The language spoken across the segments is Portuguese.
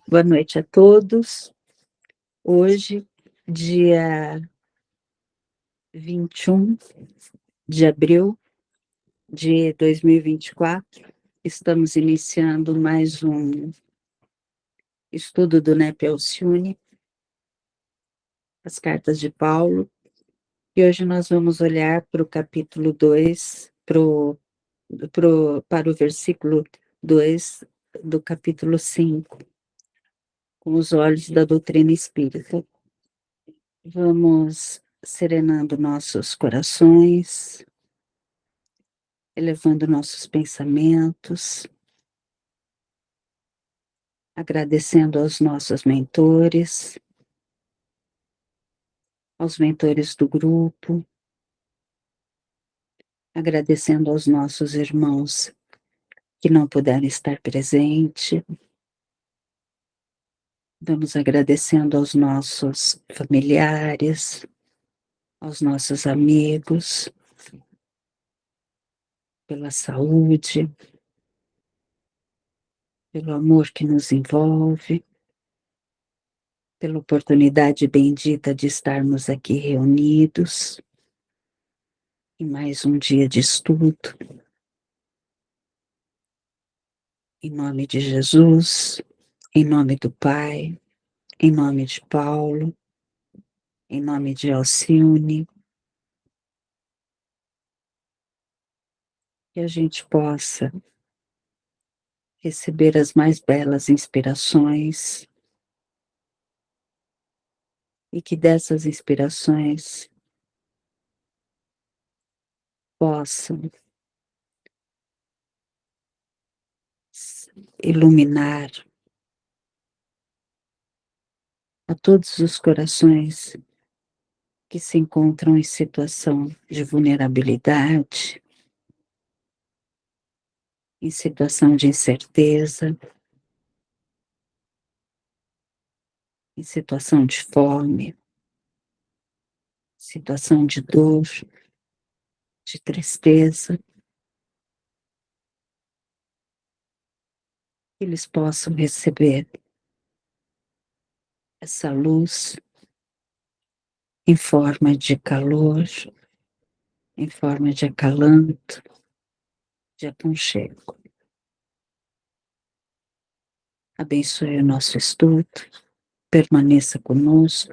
Boa noite a todos. Hoje, dia 21 de abril de 2024, estamos iniciando mais um estudo do NEP Alcione, as cartas de Paulo, e hoje nós vamos olhar para o capítulo 2, para o versículo 2 do capítulo 5, com os olhos da doutrina espírita. Vamos serenando nossos corações, elevando nossos pensamentos, agradecendo aos nossos mentores, aos mentores do grupo, agradecendo aos nossos irmãos que não puderam estar presentes. Vamos agradecendo aos nossos familiares, aos nossos amigos, pela saúde, pelo amor que nos envolve, pela oportunidade bendita de estarmos aqui reunidos em mais um dia de estudo. Em nome de Jesus, em nome do Pai, em nome de Paulo, em nome de Alcione, que a gente possa receber as mais belas inspirações e que dessas inspirações possam iluminar a todos os corações que se encontram em situação de vulnerabilidade, em situação de incerteza, em situação de fome, situação de dor, de tristeza, que eles possam receber essa luz em forma de calor, em forma de acalanto, de aconchego. Abençoe o nosso estudo, permaneça conosco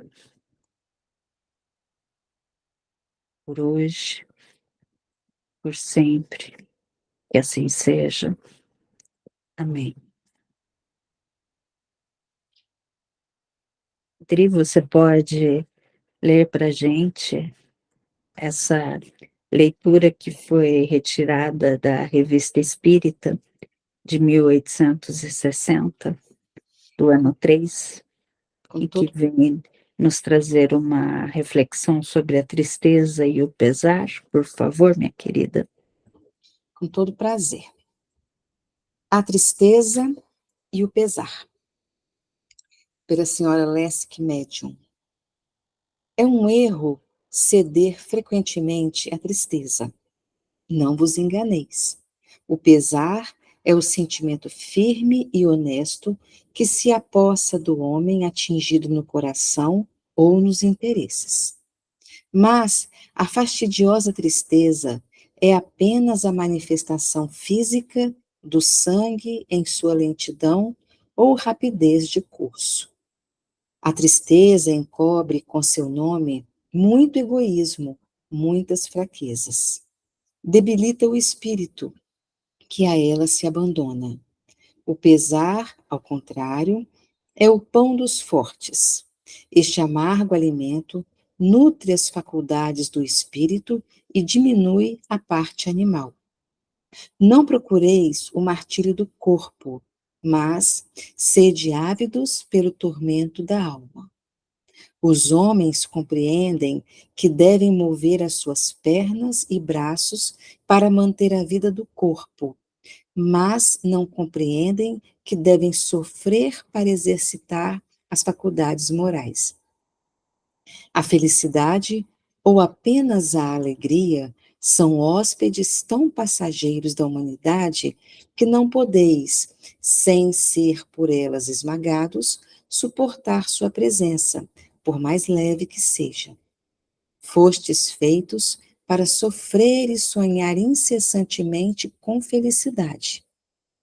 por hoje, por sempre, que assim seja. Amém. Dri, você pode ler para a gente essa leitura que foi retirada da Revista Espírita de 1860, do ano 3, e que vem nos trazer uma reflexão sobre a tristeza e o pesar, por favor, minha querida. Com todo prazer. A tristeza e o pesar. Pela senhora Lessig Médium. É um erro ceder frequentemente à tristeza. Não vos enganeis. O pesar é o sentimento firme e honesto que se apossa do homem atingido no coração ou nos interesses. Mas a fastidiosa tristeza é apenas a manifestação física do sangue em sua lentidão ou rapidez de curso. A tristeza encobre com seu nome muito egoísmo, muitas fraquezas. Debilita o espírito, que a ela se abandona. O pesar, ao contrário, é o pão dos fortes. Este amargo alimento nutre as faculdades do espírito e diminui a parte animal. Não procureis o martírio do corpo, mas sede ávidos pelo tormento da alma. Os homens compreendem que devem mover as suas pernas e braços para manter a vida do corpo, mas não compreendem que devem sofrer para exercitar as faculdades morais. A felicidade ou apenas a alegria São hóspedes tão passageiros da humanidade que não podeis, sem ser por elas esmagados, suportar sua presença, por mais leve que seja. Fostes feitos para sofrer e sonhar incessantemente com felicidade,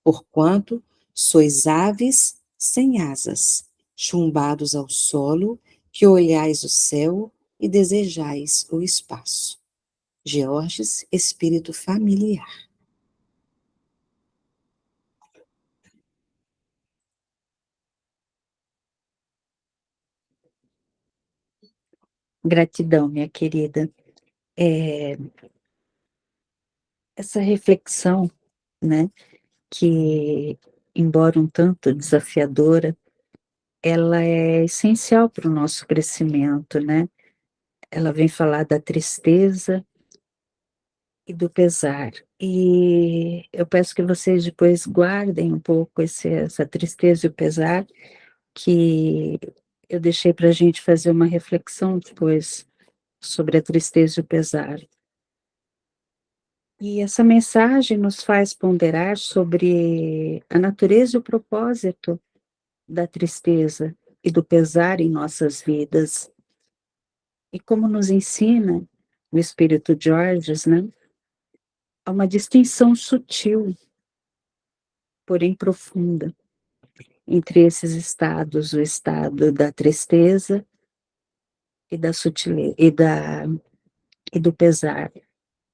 porquanto sois aves sem asas, chumbados ao solo, que olhais o céu e desejais o espaço. Georges, Espírito Familiar. Gratidão, minha querida. É, essa reflexão, né, que, embora um tanto desafiadora, ela é essencial para o nosso crescimento, né? Ela vem falar da tristeza e do pesar. E eu peço que vocês depois guardem um pouco essa tristeza e o pesar, que eu deixei para a gente fazer uma reflexão depois sobre a tristeza e o pesar. E essa mensagem nos faz ponderar sobre a natureza e o propósito da tristeza e do pesar em nossas vidas. E como nos ensina o Espírito Georges, né, há uma distinção sutil, porém profunda, entre esses estados, o estado da tristeza e da sutileza e do pesar.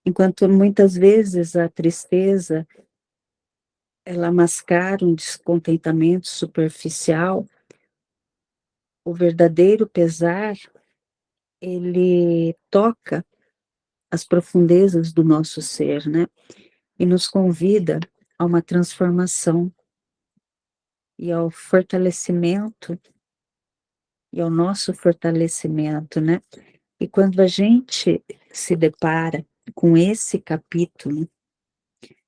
Enquanto muitas vezes a tristeza ela mascara um descontentamento superficial, o verdadeiro pesar ele toca as profundezas do nosso ser, né? E nos convida a uma transformação e ao fortalecimento e ao nosso fortalecimento, né? E quando a gente se depara com esse capítulo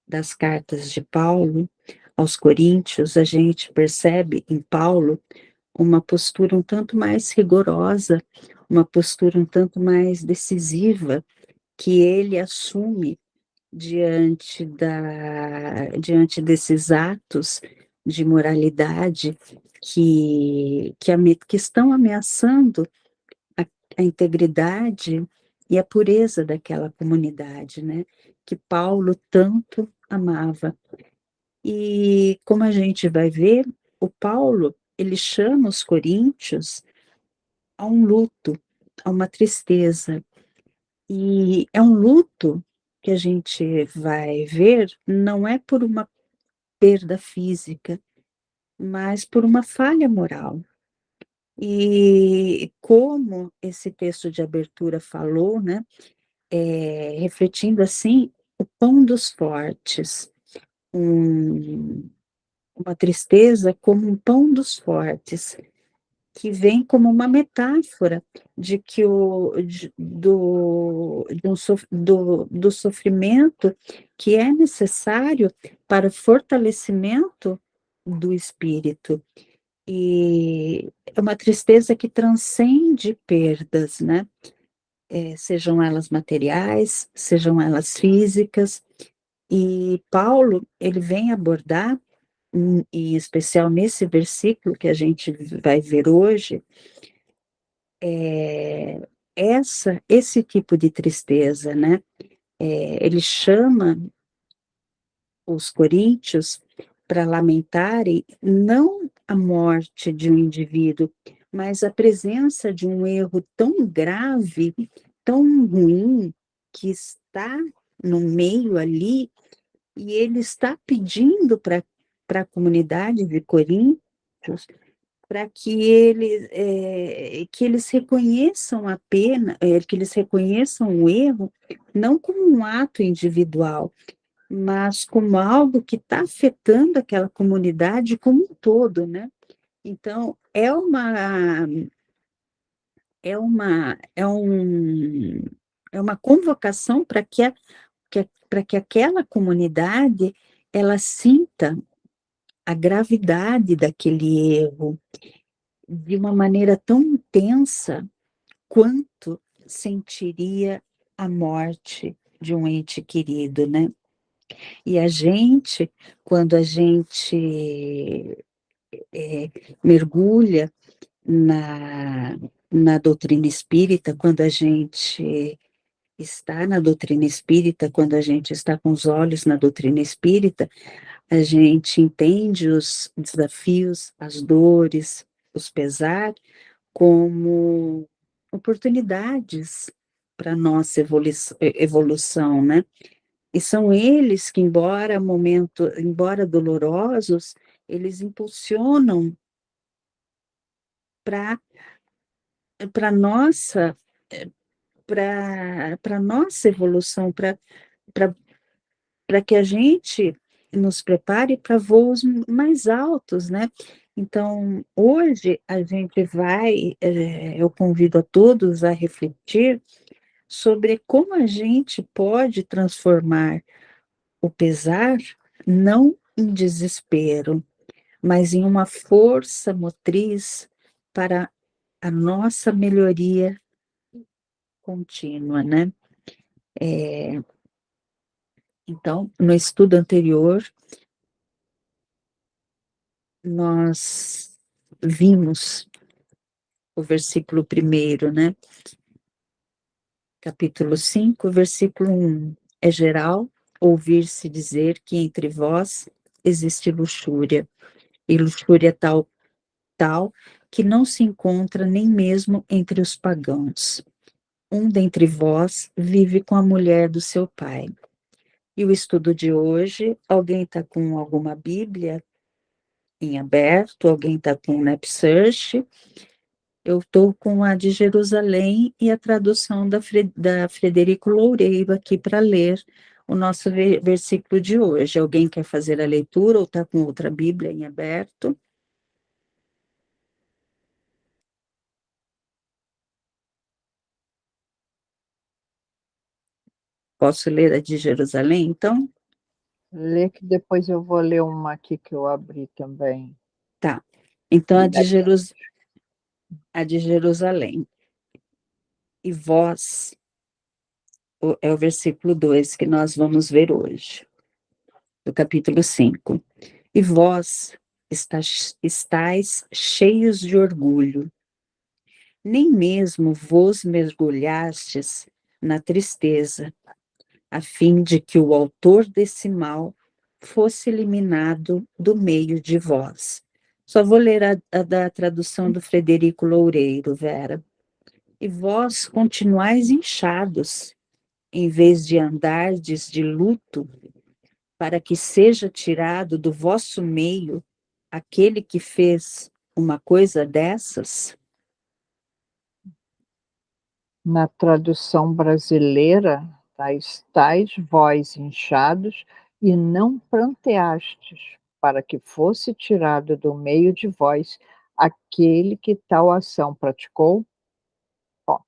das cartas de Paulo aos Coríntios, a gente percebe em Paulo uma postura um tanto mais rigorosa, uma postura um tanto mais decisiva que ele assume diante desses atos de moralidade que estão ameaçando a, a integridade e a pureza daquela comunidade, né? Que Paulo tanto amava. E como a gente vai ver, o Paulo, ele chama os coríntios a um luto, a uma tristeza. E é um luto que a gente vai ver, não é por uma perda física, mas por uma falha moral. E como esse texto de abertura falou, né, refletindo assim, o pão dos fortes, um, uma tristeza como um pão dos fortes, que vem como uma metáfora de que do sofrimento que é necessário para o fortalecimento do espírito. E é uma tristeza que transcende perdas, né? Sejam elas materiais, sejam elas físicas. E Paulo, ele vem abordar, em especial nesse versículo que a gente vai ver hoje, esse tipo de tristeza, né? Ele chama os coríntios para lamentarem não a morte de um indivíduo, mas a presença de um erro tão grave, tão ruim, que está no meio ali, e ele está pedindo para a comunidade de Coríntios para que eles reconheçam a pena, que eles reconheçam o erro, não como um ato individual, mas como algo que está afetando aquela comunidade como um todo, né? Então, é uma convocação para que aquela comunidade ela sinta a gravidade daquele erro de uma maneira tão intensa quanto sentiria a morte de um ente querido, né? E a gente, quando a gente mergulha na doutrina espírita, quando a gente está na doutrina espírita, quando a gente está com os olhos na doutrina espírita, a gente entende os desafios, as dores, os pesar como oportunidades para nossa evolução, né? E são eles que, embora dolorosos, eles impulsionam para nossa para nossa evolução, para que a gente nos prepare para voos mais altos, né? Então, hoje a gente vai, eu convido a todos a refletir sobre como a gente pode transformar o pesar não em desespero, mas em uma força motriz para a nossa melhoria contínua, né? Então, no estudo anterior, nós vimos o versículo primeiro, né? Capítulo 5, versículo 1. É geral ouvir-se dizer que entre vós existe luxúria, e luxúria tal que não se encontra nem mesmo entre os pagãos. Um dentre vós vive com a mulher do seu pai. E o estudo de hoje, alguém está com alguma Bíblia em aberto? Alguém está com o NapSearch? Eu estou com a de Jerusalém e a tradução da Frederico Loureiro aqui para ler o nosso versículo de hoje. Alguém quer fazer a leitura ou está com outra Bíblia em aberto? Posso ler a de Jerusalém, então? Lê que depois eu vou ler uma aqui que eu abri também. Tá. Então, E daí, a de Jerusalém. E vós, é o versículo 2 que nós vamos ver hoje, do capítulo 5. E vós estáis cheios de orgulho, nem mesmo vos mergulhastes na tristeza, a fim de que o autor desse mal fosse eliminado do meio de vós. Só vou ler a da tradução do Frederico Loureiro, Vera. E vós continuais inchados, em vez de andardes de luto, para que seja tirado do vosso meio aquele que fez uma coisa dessas? na tradução brasileira, tá, estáis vós inchados e não pranteastes, para que fosse tirado do meio de vós aquele que tal ação praticou. Ó,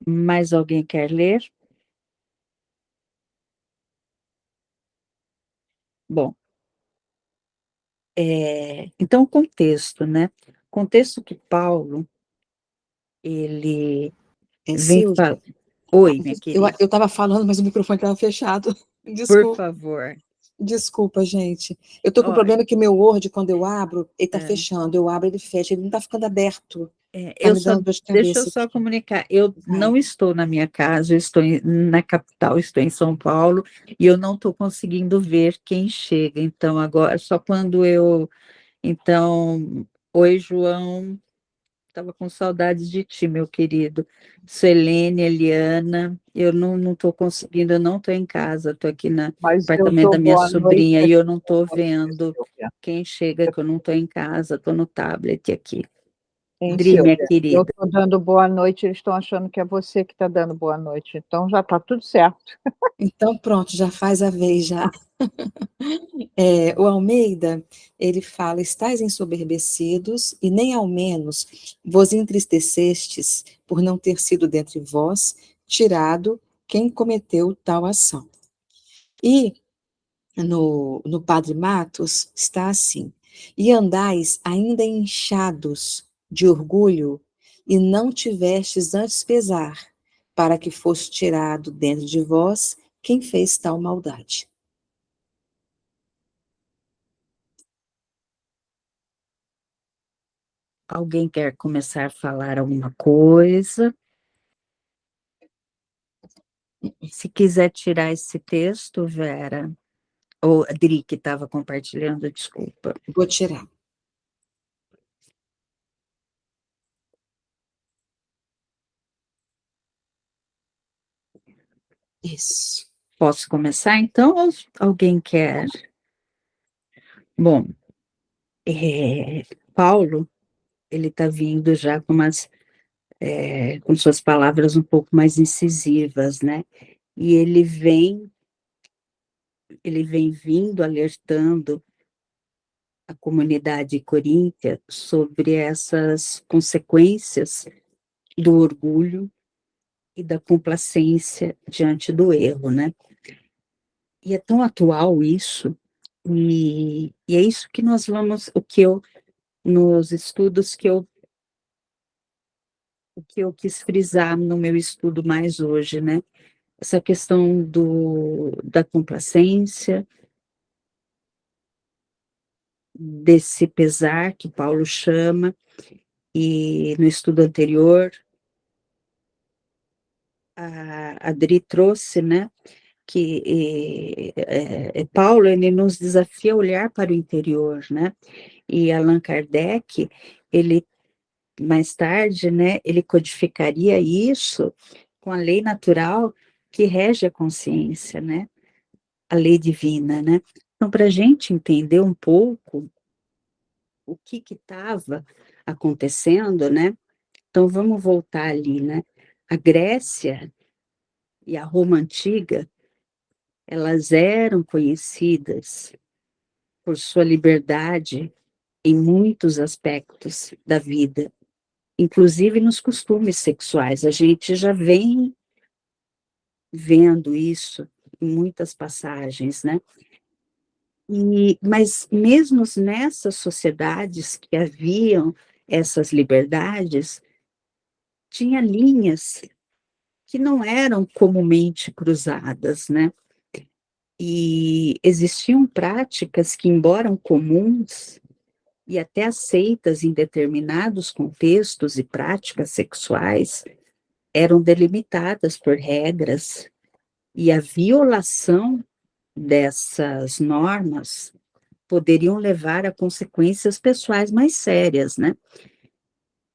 Mais alguém quer ler? Bom, então o contexto, né? Contexto que Paulo, ele vem Silvia, falar. Oi, minha eu querida. estava falando, mas o microfone estava fechado. Por Desculpa, favor. desculpa, gente. Eu estou com o Olha, problema que meu Word, quando eu abro, ele está fechando. Eu abro, ele fecha, ele não está ficando aberto. Está me dando dor de deixa eu cabeça só aqui. comunicar, eu Vai. não estou na minha casa, eu estou na capital, estou em São Paulo, e eu não estou conseguindo ver quem chega, então agora, só quando então, oi, João, estava com saudades de ti, meu querido, Selene, Eliana, eu não estou conseguindo, eu não estou em casa, estou aqui no mas eu apartamento dou da minha boa noite sobrinha, e eu aqui não para estou você, vendo Silvia. quem chega, que eu não estou em casa, estou no tablet aqui. Hein, Dri, minha Silvia? Eu querida. estou dando boa noite, eles estão achando que é você que está dando boa noite, então já está tudo certo. Então, pronto, já faz a vez, já. O Almeida, ele fala, estáis ensoberbecidos, e nem ao menos vos entristecestes por não ter sido dentre vós tirado quem cometeu tal ação. E no Padre Matos está assim, e andais ainda inchados de orgulho, e não tivestes antes pesar, para que fosse tirado dentro de vós quem fez tal maldade. Alguém quer começar a falar alguma coisa? Se quiser tirar esse texto, Vera, ou a Dri, que estava compartilhando, desculpa. Vou tirar. Isso. Posso começar, então, ou alguém quer? Bom, Paulo, ele está vindo já com suas palavras um pouco mais incisivas, né? E ele vem vindo alertando a comunidade coríntia sobre essas consequências do orgulho e da complacência diante do erro, né? E é tão atual isso, e é isso que nós vamos, nos estudos o que eu quis frisar no meu estudo mais hoje, né? Essa questão da complacência, desse pesar que Paulo chama, e no estudo anterior, a Adri trouxe, né? Que Paulo, ele nos desafia a olhar para o interior, né? E Allan Kardec, ele mais tarde, né, ele codificaria isso com a lei natural que rege a consciência, né? A lei divina, né? Então, para a gente entender um pouco o que estava acontecendo, né? Então, vamos voltar ali, né? A Grécia e a Roma antiga, elas eram conhecidas por sua liberdade em muitos aspectos da vida, inclusive nos costumes sexuais. A gente já vem vendo isso em muitas passagens, né? Mas mesmo nessas sociedades que haviam essas liberdades, tinha linhas que não eram comumente cruzadas, né? E existiam práticas que, embora comuns e até aceitas em determinados contextos e práticas sexuais, eram delimitadas por regras, e a violação dessas normas poderiam levar a consequências pessoais mais sérias, né?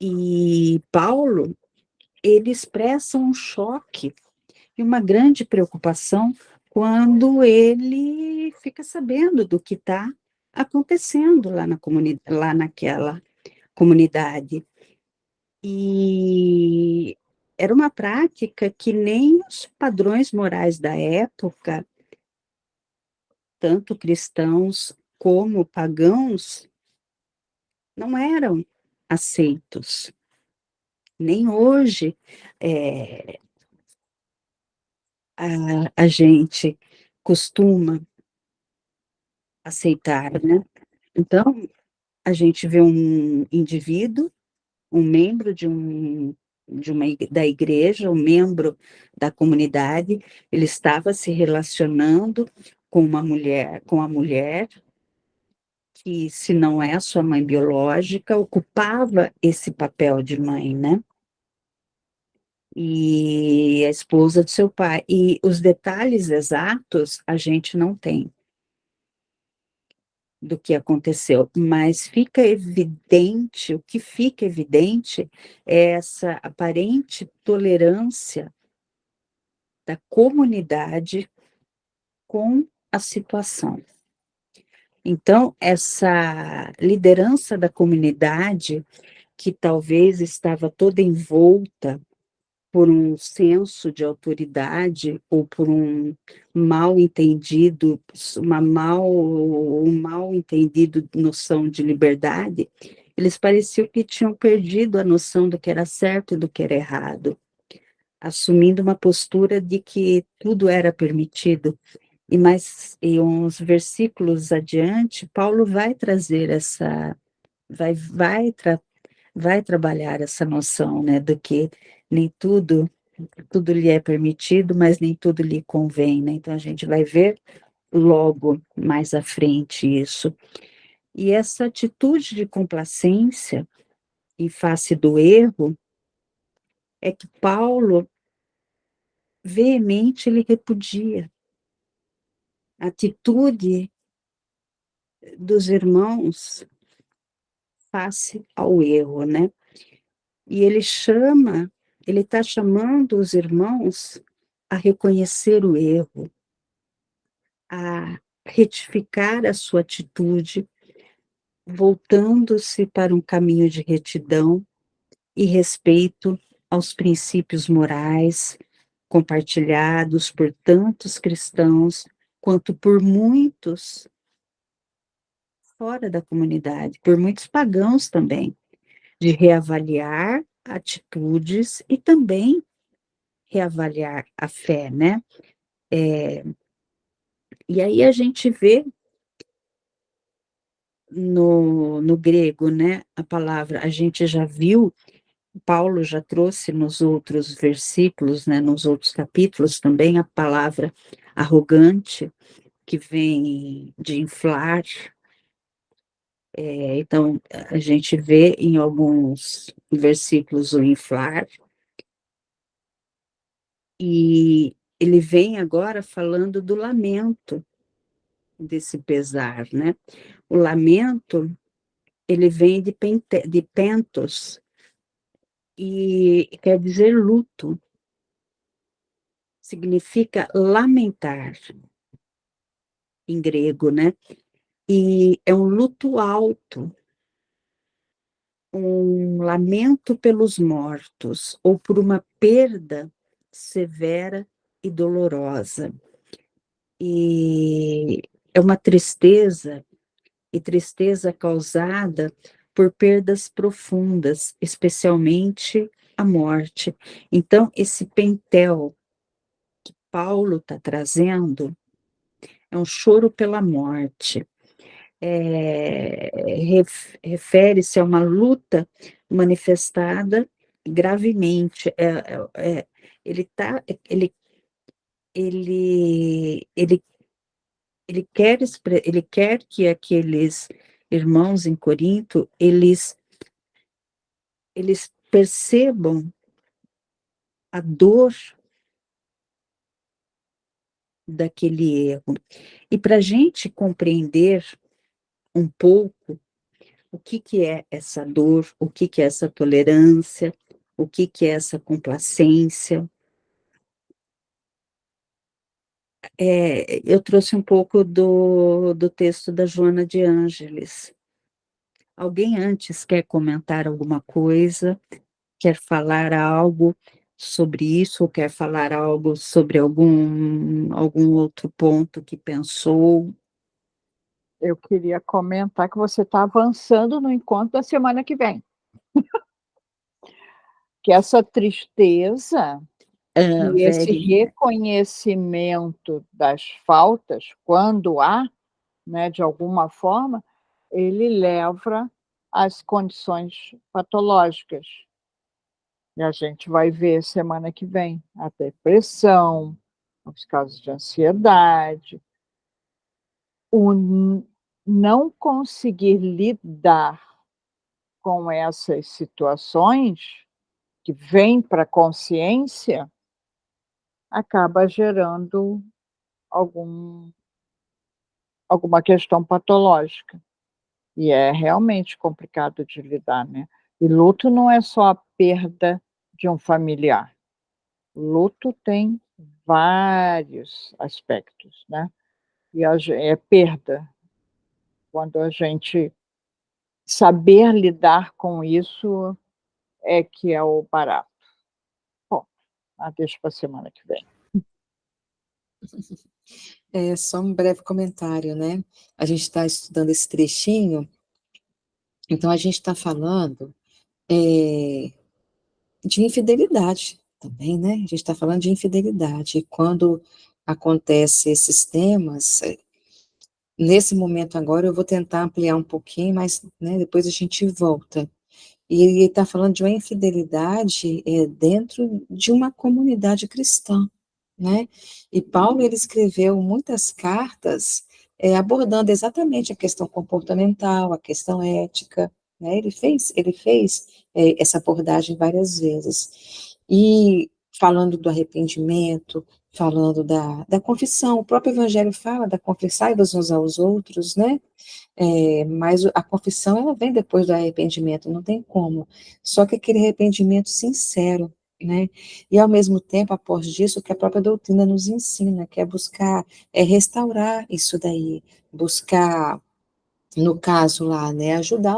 E Paulo, ele expressa um choque e uma grande preocupação quando ele fica sabendo do que está acontecendo lá naquela comunidade. E era uma prática que nem os padrões morais da época, tanto cristãos como pagãos, não eram aceitos. Nem hoje a gente costuma aceitar, né? Então, a gente vê um indivíduo, um membro da igreja, um membro da comunidade, ele estava se relacionando com a mulher que, se não é a sua mãe biológica, ocupava esse papel de mãe, né? E a esposa do seu pai. E os detalhes exatos a gente não tem do que aconteceu, mas fica evidente, o que fica evidente é essa aparente tolerância da comunidade com a situação. Então, essa liderança da comunidade, que talvez estava toda envolta por um senso de autoridade ou por um mal entendido, um mal entendido noção de liberdade, eles pareciam que tinham perdido a noção do que era certo e do que era errado, assumindo uma postura de que tudo era permitido. E uns versículos adiante, Paulo vai trazer vai trabalhar essa noção, né, do que nem tudo lhe é permitido, mas nem tudo lhe convém, né? Então a gente vai ver logo mais à frente isso. E essa atitude de complacência em face do erro é que Paulo veemente ele repudia. A atitude dos irmãos face ao erro, né? E ele está chamando os irmãos a reconhecer o erro, a retificar a sua atitude, voltando-se para um caminho de retidão e respeito aos princípios morais compartilhados por tantos cristãos quanto por muitos fora da comunidade, por muitos pagãos também, de reavaliar atitudes e também reavaliar a fé, né? E aí a gente vê no grego, né, a palavra, a gente já viu, Paulo já trouxe nos outros versículos, né, nos outros capítulos também, a palavra arrogante, que vem de inflar. Então, a gente vê em alguns versículos o inflar, e ele vem agora falando do lamento, desse pesar, né? O lamento, ele vem de pentos, e quer dizer luto, significa lamentar, em grego, né? E é um luto alto, um lamento pelos mortos, ou por uma perda severa e dolorosa. E é uma tristeza, e tristeza causada por perdas profundas, especialmente a morte. Então, esse pentel que Paulo está trazendo é um choro pela morte. Refere-se a uma luta manifestada gravemente. Ele tá, ele, ele quer que aqueles irmãos em Corinto eles percebam a dor daquele erro. E para a gente compreender um pouco o que é essa dor, o que é essa tolerância, o que é essa complacência. Eu trouxe um pouco do texto da Joana de Ângeles. Alguém antes quer comentar alguma coisa? Quer falar algo sobre isso? Ou quer falar algo sobre algum outro ponto que pensou? Eu queria comentar que você está avançando no encontro da semana que vem. Que essa tristeza e esse Velhinha. reconhecimento das faltas, quando há, né, de alguma forma, ele leva às condições patológicas. E a gente vai ver semana que vem a depressão, os casos de ansiedade, o não conseguir lidar com essas situações que vêm para a consciência, acaba gerando algum alguma questão patológica. E é realmente complicado de lidar, né. E luto não é só a perda de um familiar, luto tem vários aspectos, né. E é perda, quando a gente saber lidar com isso é que é o barato. Bom, deixa para semana que vem. É só um breve comentário, né? A gente está estudando esse trechinho, então a gente está falando de infidelidade também, né? A gente está falando de infidelidade. E quando acontece esses temas, nesse momento agora eu vou tentar ampliar um pouquinho, mas né, depois a gente volta. E ele está falando de uma infidelidade dentro de uma comunidade cristã, né? E Paulo, ele escreveu muitas cartas abordando exatamente a questão comportamental, a questão ética, né? Ele fez essa abordagem várias vezes. E falando do arrependimento, falando da confissão, o próprio Evangelho fala da confessai-vos uns aos outros, né? Mas a confissão, ela vem depois do arrependimento, não tem como. Só que aquele arrependimento sincero, né? E ao mesmo tempo, após disso, o que a própria doutrina nos ensina, que é buscar, restaurar isso daí, buscar, no caso lá, né, ajudar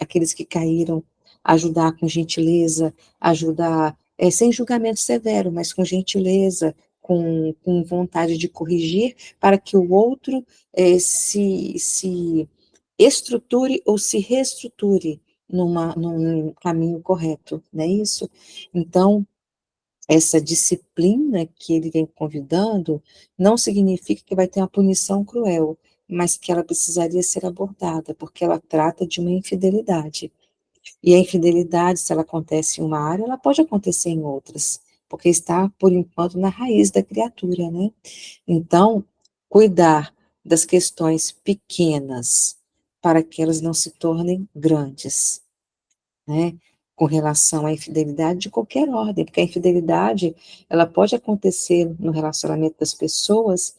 aqueles que caíram, ajudar com gentileza, ajudar, sem julgamento severo, mas com gentileza, com vontade de corrigir, para que o outro se estruture ou se reestruture num caminho correto, não é isso? Então, essa disciplina que ele vem convidando não significa que vai ter uma punição cruel, mas que ela precisaria ser abordada, porque ela trata de uma infidelidade. E a infidelidade, se ela acontece em uma área, ela pode acontecer em outras, porque está, por enquanto, na raiz da criatura, né? Então, cuidar das questões pequenas para que elas não se tornem grandes, né? Com relação à infidelidade de qualquer ordem, porque a infidelidade, ela pode acontecer no relacionamento das pessoas,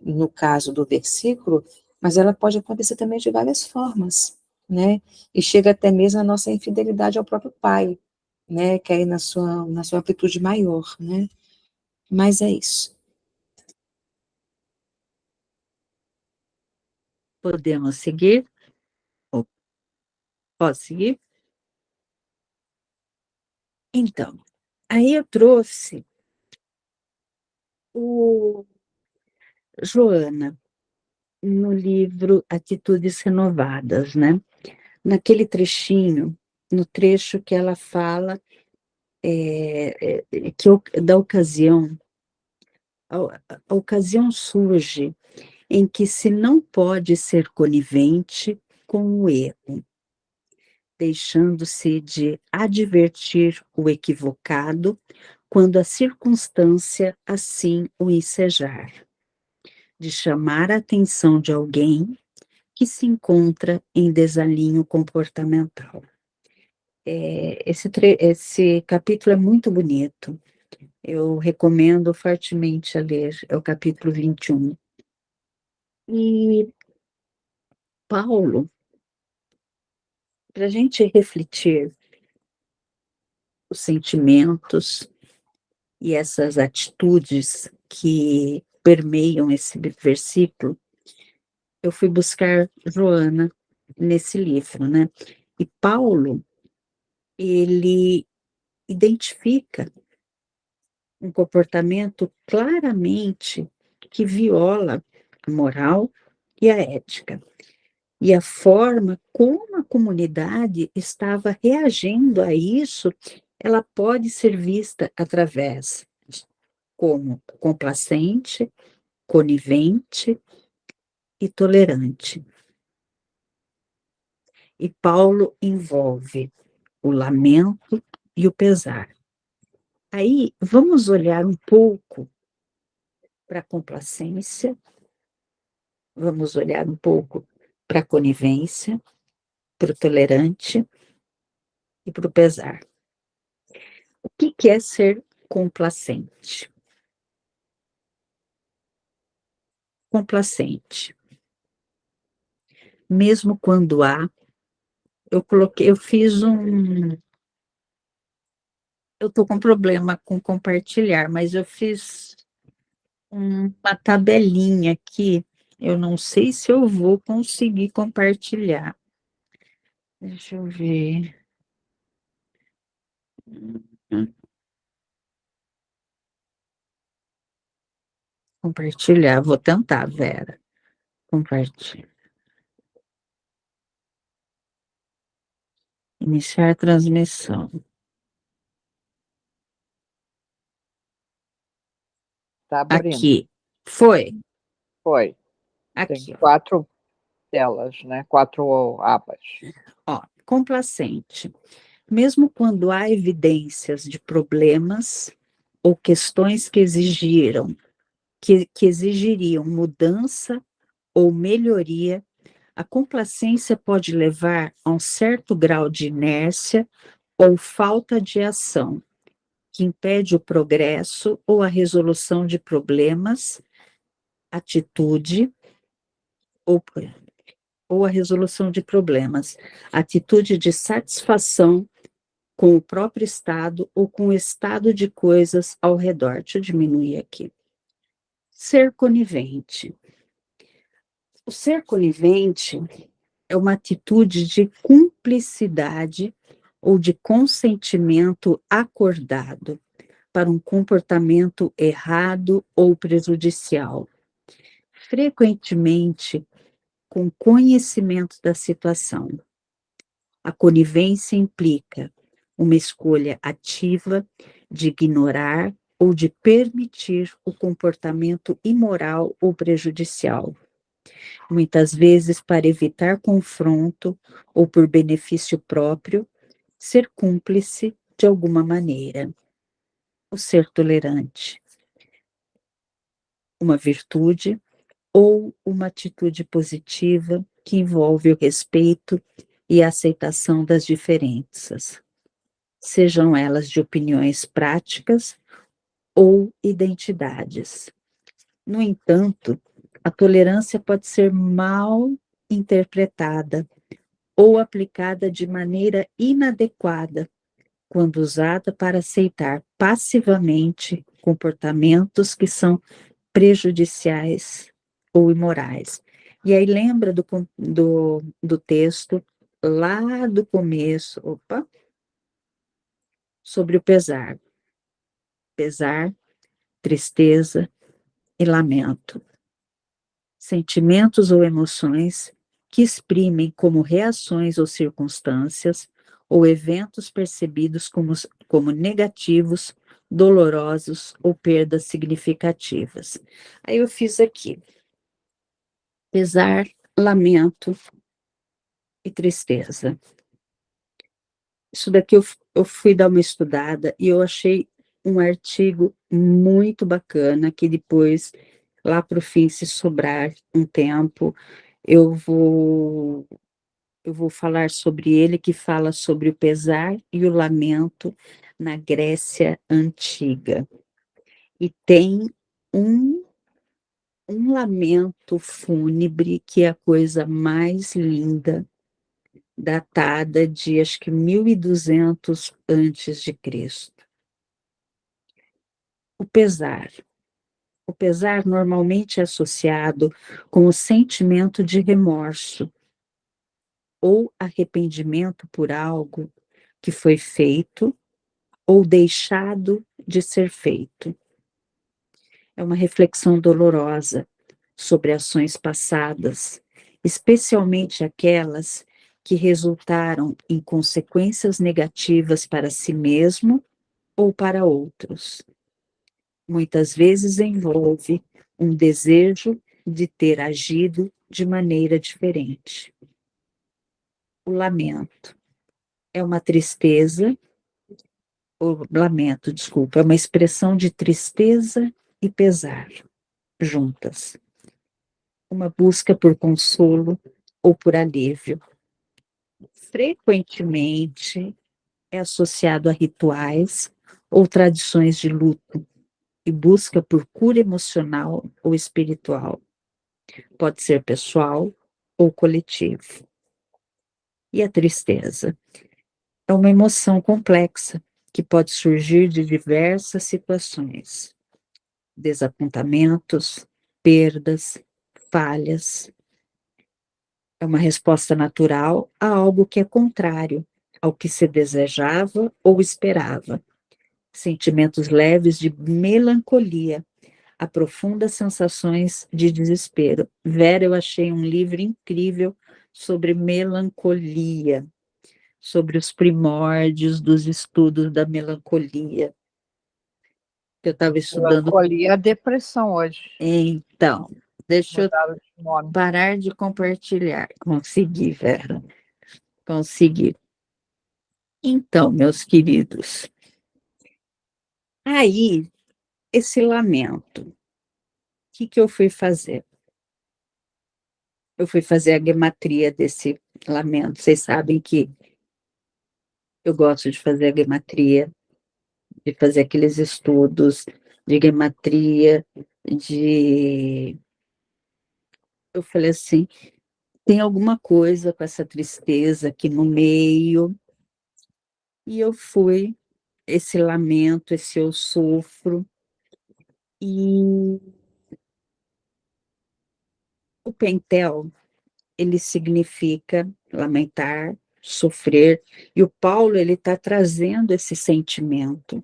no caso do versículo, mas ela pode acontecer também de várias formas, né? E chega até mesmo a nossa infidelidade ao próprio pai, né? Que é aí na sua amplitude maior, né? Mas é isso. Podemos seguir? Ou posso seguir? Então, aí eu trouxe o Joana no livro Atitudes Renovadas, né? Naquele trechinho, no trecho que ela fala da ocasião, a ocasião surge em que se não pode ser conivente com o erro, deixando-se de advertir o equivocado quando a circunstância assim o ensejar, de chamar a atenção de alguém que se encontra em desalinho comportamental. Esse capítulo é muito bonito. Eu recomendo fortemente a ler, é o capítulo 21. E Paulo, para a gente refletir os sentimentos e essas atitudes que permeiam esse versículo, eu fui buscar Joana nesse livro, né? E Paulo, ele identifica um comportamento claramente que viola a moral e a ética. E a forma como a comunidade estava reagindo a isso, ela pode ser vista através como complacente, conivente e tolerante. E Paulo envolve o lamento e o pesar. Aí, vamos olhar um pouco para a complacência, vamos olhar um pouco para a conivência, para o tolerante e para o pesar. O que é ser complacente? Complacente. Mesmo quando há, eu fiz eu estou com problema com compartilhar, mas eu fiz uma tabelinha aqui, eu não sei se eu vou conseguir compartilhar. Deixa eu ver. Compartilhar, vou tentar, Vera. Compartilhar. Iniciar a transmissão. Está abrindo. Aqui. Foi. Foi. Aqui, Tem ó. 4 telas, né? 4 abas. Ó, complacente, mesmo quando há evidências de problemas ou questões que exigiriam mudança ou melhoria, a complacência pode levar a um certo grau de inércia ou falta de ação, que impede o progresso ou a resolução de problemas, atitude ou, ou a resolução de problemas, atitude de satisfação com o próprio estado ou com o estado de coisas ao redor. Deixa eu diminuir aqui. Ser conivente. O ser conivente é uma atitude de cumplicidade ou de consentimento acordado para um comportamento errado ou prejudicial, frequentemente com conhecimento da situação. A conivência implica uma escolha ativa de ignorar ou de permitir o comportamento imoral ou prejudicial, muitas vezes para evitar confronto ou por benefício próprio, ser cúmplice de alguma maneira. O ser tolerante, uma virtude ou uma atitude positiva que envolve o respeito e a aceitação das diferenças, sejam elas de opiniões práticas ou identidades. No entanto, a tolerância pode ser mal interpretada ou aplicada de maneira inadequada quando usada para aceitar passivamente comportamentos que são prejudiciais ou imorais. E aí lembra do texto lá do começo, sobre o pesar. Pesar, tristeza e lamento. Sentimentos ou emoções que exprimem como reações ou circunstâncias ou eventos percebidos como negativos, dolorosos ou perdas significativas. Aí eu fiz aqui: pesar, lamento e tristeza. Isso daqui eu fui dar uma estudada e eu achei um artigo muito bacana que depois, lá para o fim, se sobrar um tempo, eu vou falar sobre ele, que fala sobre o pesar e o lamento na Grécia Antiga. E tem um, um lamento fúnebre que é a coisa mais linda, datada de acho que 1200 antes de Cristo. O pesar. O pesar normalmente é associado com o sentimento de remorso ou arrependimento por algo que foi feito ou deixado de ser feito. É uma reflexão dolorosa sobre ações passadas, especialmente aquelas que resultaram em consequências negativas para si mesmo ou para outros. Muitas vezes envolve um desejo de ter agido de maneira diferente. O lamento é uma tristeza, o lamento, desculpa, é uma expressão de tristeza e pesar juntas. Uma busca por consolo ou por alívio. Frequentemente é associado a rituais ou tradições de luto e busca por cura emocional ou espiritual. Pode ser pessoal ou coletivo. E a tristeza é uma emoção complexa que pode surgir de diversas situações: desapontamentos, perdas, falhas. É uma resposta natural a algo que é contrário ao que se desejava ou esperava. Sentimentos leves de melancolia, a profundas sensações de desespero. Vera, eu achei um livro incrível sobre melancolia, sobre os primórdios dos estudos da melancolia. Eu estava estudando. Melancolia, a depressão hoje. Então, deixa eu Mudaram de nome. parar de compartilhar. Consegui, Vera. Consegui. Então, meus queridos, aí, esse lamento, o que que eu fui fazer? Eu fui fazer a gematria desse lamento. Vocês sabem que eu gosto de fazer a gematria, de fazer aqueles estudos de gematria, de... Eu falei assim, tem alguma coisa com essa tristeza aqui no meio, e eu fui, esse lamento, esse eu sofro, e o pentel, ele significa lamentar, sofrer, e o Paulo, ele está trazendo esse sentimento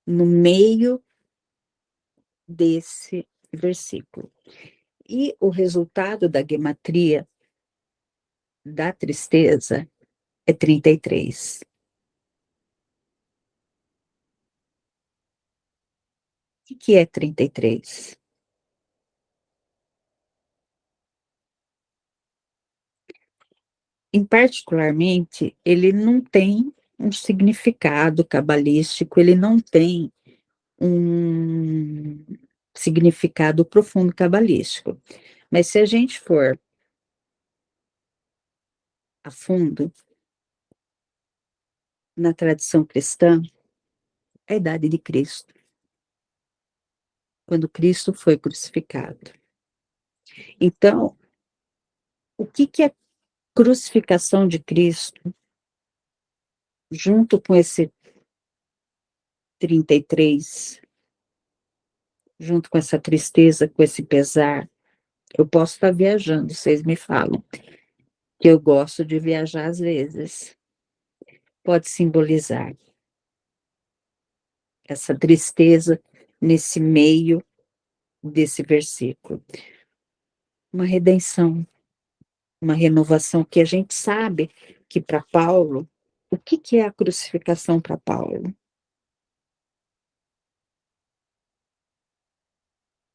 no meio desse versículo. E o resultado da gematria da tristeza é 33. O que é 33? Em particularmente, ele não tem um significado cabalístico, ele não tem um significado profundo cabalístico. Mas se a gente for a fundo, na tradição cristã, é a idade de Cristo, quando Cristo foi crucificado. Então, o que que a crucificação de Cristo, junto com esse 33, junto com essa tristeza, com esse pesar, eu posso estar viajando, vocês me falam, que eu gosto de viajar às vezes, pode simbolizar essa tristeza nesse meio desse versículo. Uma redenção, uma renovação que a gente sabe que para Paulo, o que que é a crucificação para Paulo?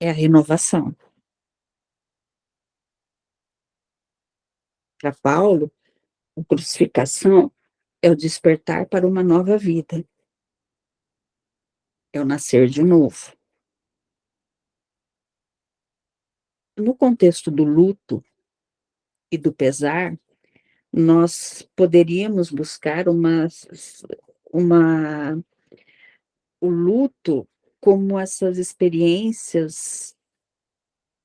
É a renovação. Para Paulo, a crucificação é o despertar para uma nova vida, é o nascer de novo. No contexto do luto e do pesar, nós poderíamos buscar uma, o luto como essas experiências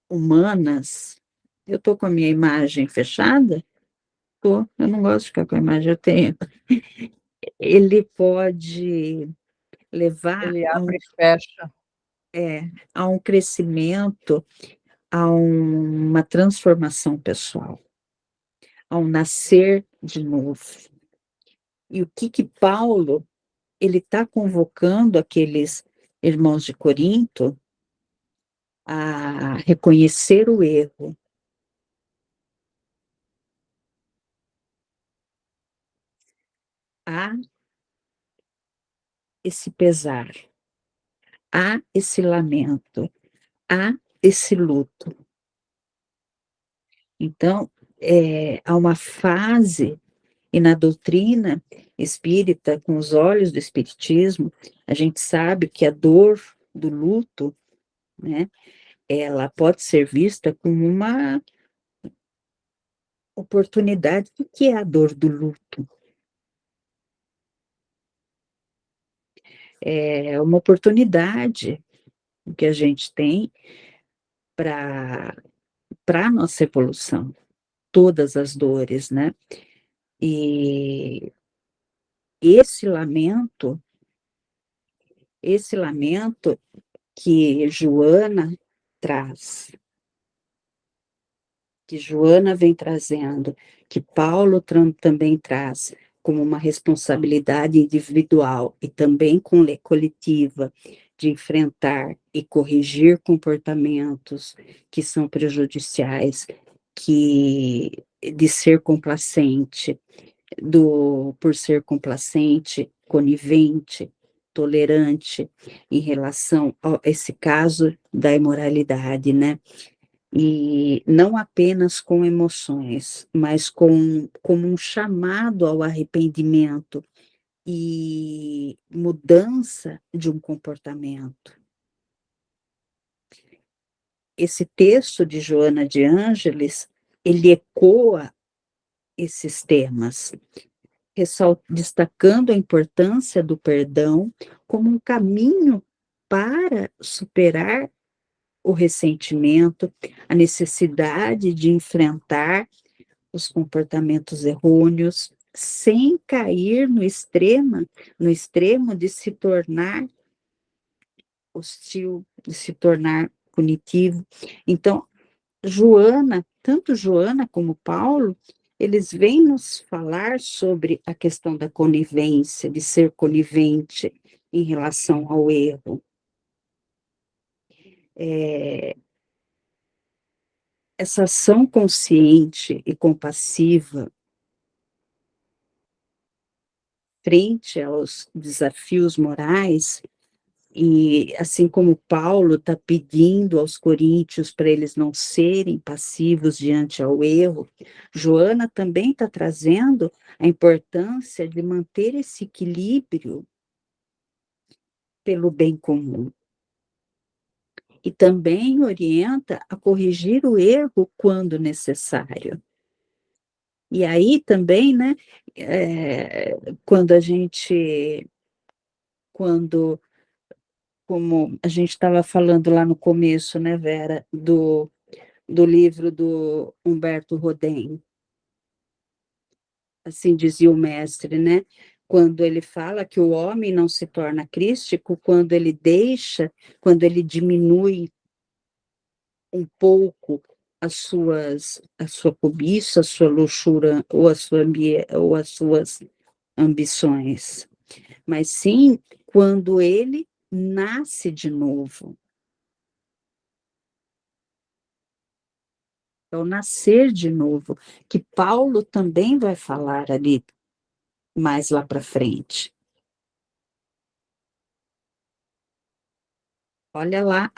humanas. Eu estou com a minha imagem fechada? Tô, eu não gosto de ficar com a imagem, eu tenho. Ele pode levar Ele abre e fecha. a um crescimento, a uma transformação pessoal, a um nascer de novo. E o que que Paulo, ele está convocando aqueles irmãos de Corinto a reconhecer o erro, a esse pesar, a esse lamento, a esse luto. Então, há uma fase, e na doutrina espírita, com os olhos do espiritismo, a gente sabe que a dor do luto, né, ela pode ser vista como uma oportunidade. O que é a dor do luto? É uma oportunidade que a gente tem para a nossa evolução, todas as dores, né? E esse lamento que Joana traz, que Joana vem trazendo, que Paulo também traz como uma responsabilidade individual e também coletiva, de enfrentar e corrigir comportamentos que são prejudiciais, que de ser complacente, por ser complacente, conivente, tolerante em relação a esse caso da imoralidade, né? e não apenas com emoções, mas como um chamado ao arrependimento e mudança de um comportamento. Esse texto de Joana de Ângeles, ele ecoa esses temas, destacando a importância do perdão como um caminho para superar o ressentimento, a necessidade de enfrentar os comportamentos errôneos, sem cair no extremo de se tornar hostil, de se tornar punitivo. Então, tanto Joana como Paulo, eles vêm nos falar sobre a questão da conivência, de ser conivente em relação ao erro. Essa ação consciente e compassiva frente aos desafios morais, e assim como Paulo está pedindo aos coríntios para eles não serem passivos diante ao erro, Joana também está trazendo a importância de manter esse equilíbrio pelo bem comum. E também orienta a corrigir o erro quando necessário. E aí também, né, quando como a gente estava falando lá no começo, né, Vera, do livro do Humberto Rodin, assim dizia o mestre, né? Quando ele fala que o homem não se torna crístico quando ele diminui um pouco a sua cobiça, a sua luxúria ou as suas ambições, mas sim quando ele nasce de novo. Então, nascer de novo, que Paulo também vai falar ali mais lá para frente. Olha lá,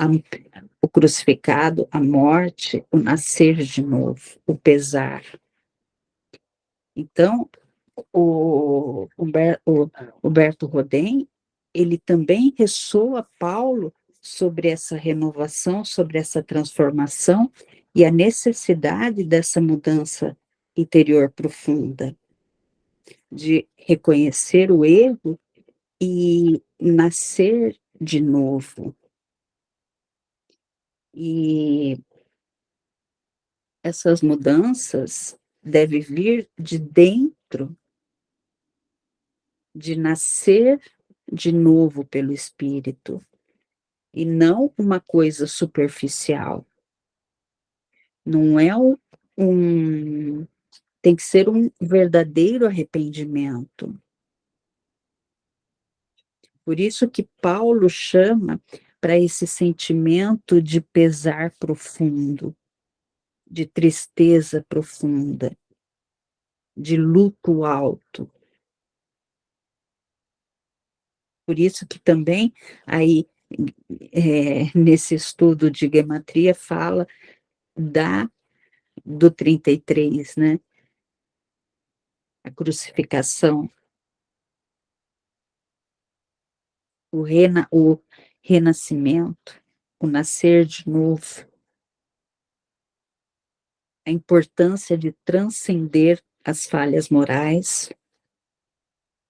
o crucificado, a morte, o nascer de novo, o pesar. Então, o Humberto Rodin, ele também ressoa Paulo sobre essa renovação, sobre essa transformação e a necessidade dessa mudança interior profunda, de reconhecer o erro e nascer de novo. E essas mudanças devem vir de dentro, de nascer de novo pelo Espírito, e não uma coisa superficial. Não é tem que ser um verdadeiro arrependimento. Por isso que Paulo chama para esse sentimento de pesar profundo, de tristeza profunda, de luto alto. Por isso que também aí nesse estudo de gematria fala do 33, né? A crucificação, o renascimento, o nascer de novo, a importância de transcender as falhas morais,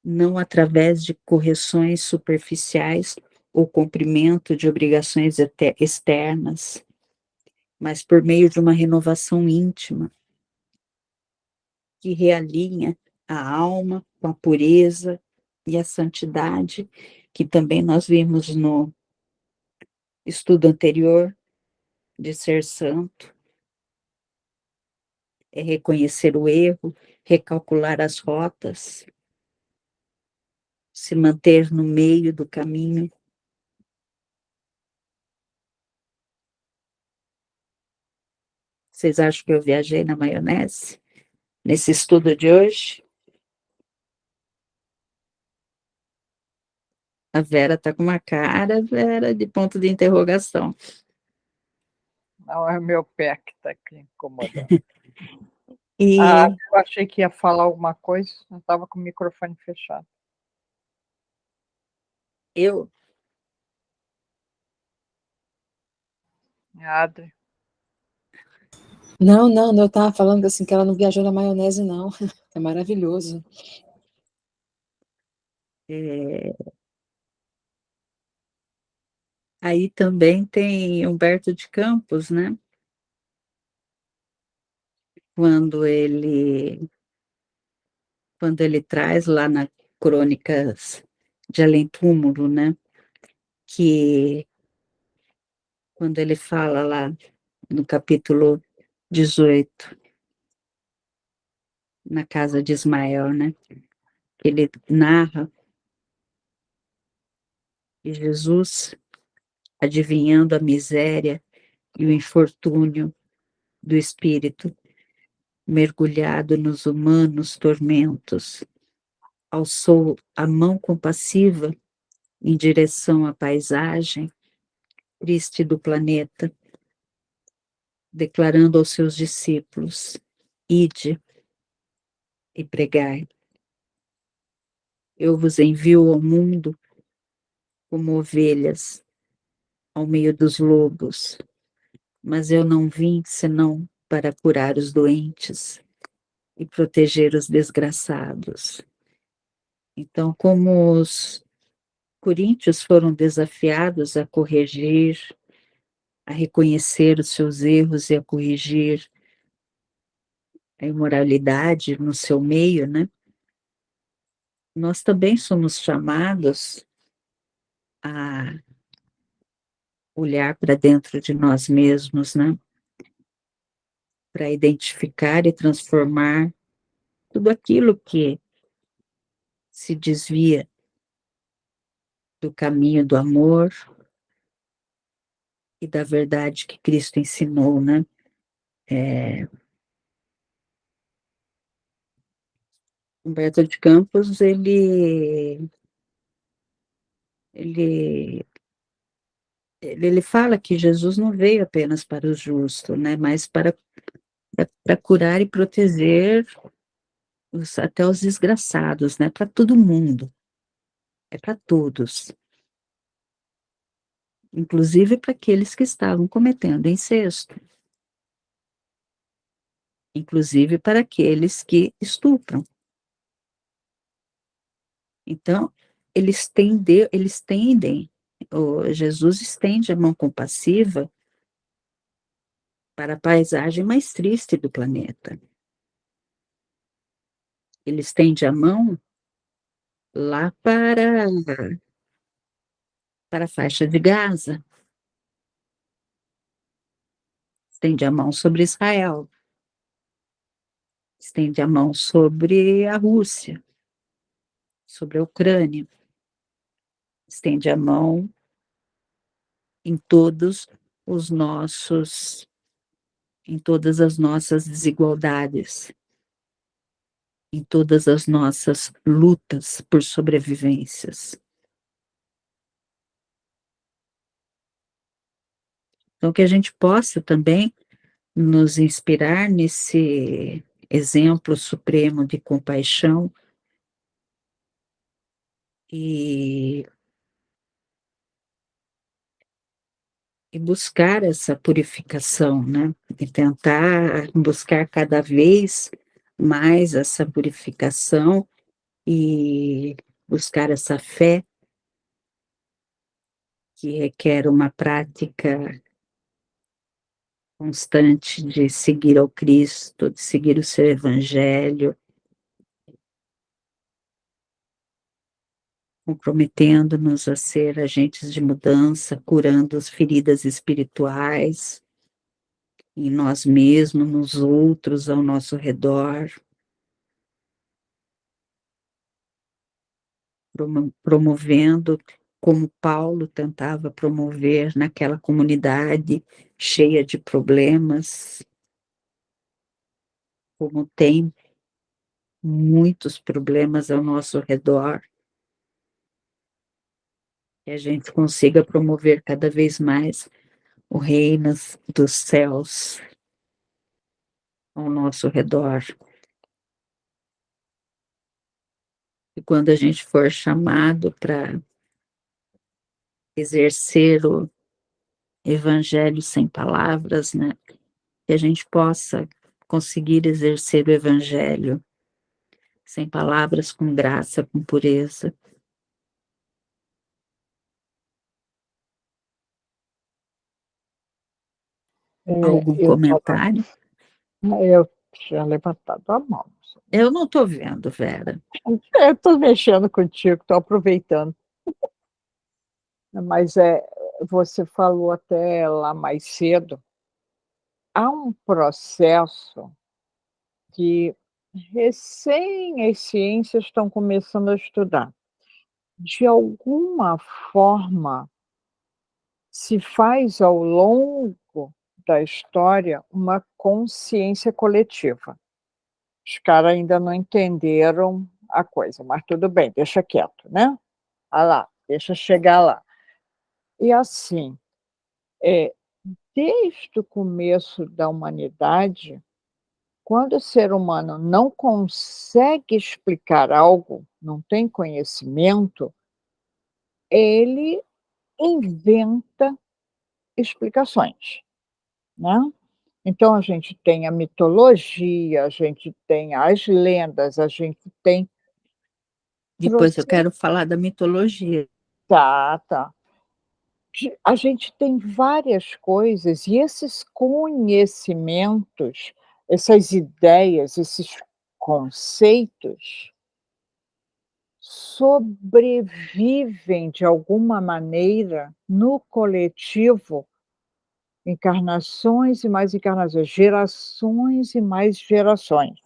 não através de correções superficiais ou cumprimento de obrigações externas, mas por meio de uma renovação íntima, que realinha a alma com a pureza e a santidade, que também nós vimos no estudo anterior, de ser santo, é reconhecer o erro, recalcular as rotas, se manter no meio do caminho. Vocês acham que eu viajei na maionese? Nesse estudo de hoje? A Vera está com uma cara, Vera, de ponto de interrogação. Não, é o meu pé que está aqui incomodando. E Eu achei que ia falar alguma coisa, eu estava com o microfone fechado. eu, Adri. Não, não, eu estava falando assim que ela não viajou na maionese, não. É maravilhoso. aí também tem Humberto de Campos, né? Quando ele, quando ele traz lá na Crônicas de Além Túmulo, né? Que quando ele fala lá no capítulo 18, na casa de Ismael, né? Ele narra que Jesus, adivinhando a miséria e o infortúnio do espírito, mergulhado nos humanos tormentos, alçou a mão compassiva em direção à paisagem triste do planeta, declarando aos seus discípulos: Ide e pregai. Eu vos envio ao mundo como ovelhas ao meio dos lobos, mas eu não vim senão para curar os doentes e proteger os desgraçados. Então, como os coríntios foram desafiados a corrigir, a reconhecer os seus erros e a corrigir a imoralidade no seu meio, né? Nós também somos chamados a olhar para dentro de nós mesmos, né? Para identificar e transformar tudo aquilo que se desvia do caminho do amor e da verdade que Cristo ensinou, né? Humberto de Campos, ele, ele fala que Jesus não veio apenas para o justo, né? Mas para curar e proteger até os desgraçados, né? Para todo mundo, é para todos, inclusive para aqueles que estavam cometendo incesto, inclusive para aqueles que estupram. Então, eles tendem, Jesus estende a mão compassiva para a paisagem mais triste do planeta. Ele estende a mão lá para a faixa de Gaza, estende a mão sobre Israel, estende a mão sobre a Rússia, sobre a Ucrânia, estende a mão em todos os nossos, em todas as nossas desigualdades, em todas as nossas lutas por sobrevivências. Então, que a gente possa também nos inspirar nesse exemplo supremo de compaixão e, e buscar essa purificação, né? E tentar buscar cada vez mais essa purificação e buscar essa fé que requer uma prática constante de seguir ao Cristo, de seguir o seu Evangelho, comprometendo-nos a ser agentes de mudança, curando as feridas espirituais em nós mesmos, nos outros, ao nosso redor, promovendo como Paulo tentava promover naquela comunidade cheia de problemas, como tem muitos problemas ao nosso redor, que a gente consiga promover cada vez mais o reino dos céus ao nosso redor. E quando a gente for chamado para exercer o evangelho sem palavras, né? Que a gente possa conseguir exercer o evangelho sem palavras, com graça, com pureza. Algum comentário? Eu tinha levantado a mão. Eu não estou vendo, Vera. Eu estou mexendo contigo, estou aproveitando. Mas você falou até lá mais cedo, há um processo que recém as ciências estão começando a estudar. De alguma forma, se faz ao longo da história uma consciência coletiva. Os caras ainda não entenderam a coisa, mas tudo bem, deixa quieto, né? Ah lá, deixa chegar lá. E assim, desde o começo da humanidade, quando o ser humano não consegue explicar algo, não tem conhecimento, ele inventa explicações, né? Então a gente tem a mitologia, a gente tem as lendas, a gente tem Depois eu quero falar da mitologia. tá. A gente tem várias coisas e esses conhecimentos, essas ideias, esses conceitos sobrevivem de alguma maneira no coletivo, encarnações e mais encarnações, gerações e mais gerações.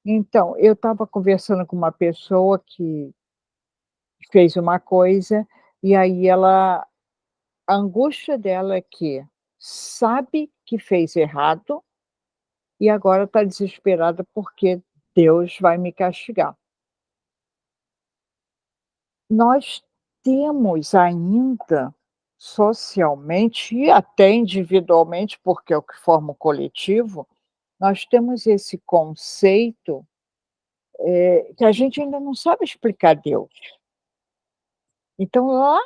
Então, eu estava conversando com uma pessoa que fez uma coisa, e aí a angústia dela é que sabe que fez errado e agora está desesperada porque Deus vai me castigar. Nós temos ainda, socialmente e até individualmente, porque é o que forma o coletivo, nós temos esse conceito, que a gente ainda não sabe explicar Deus. Então, lá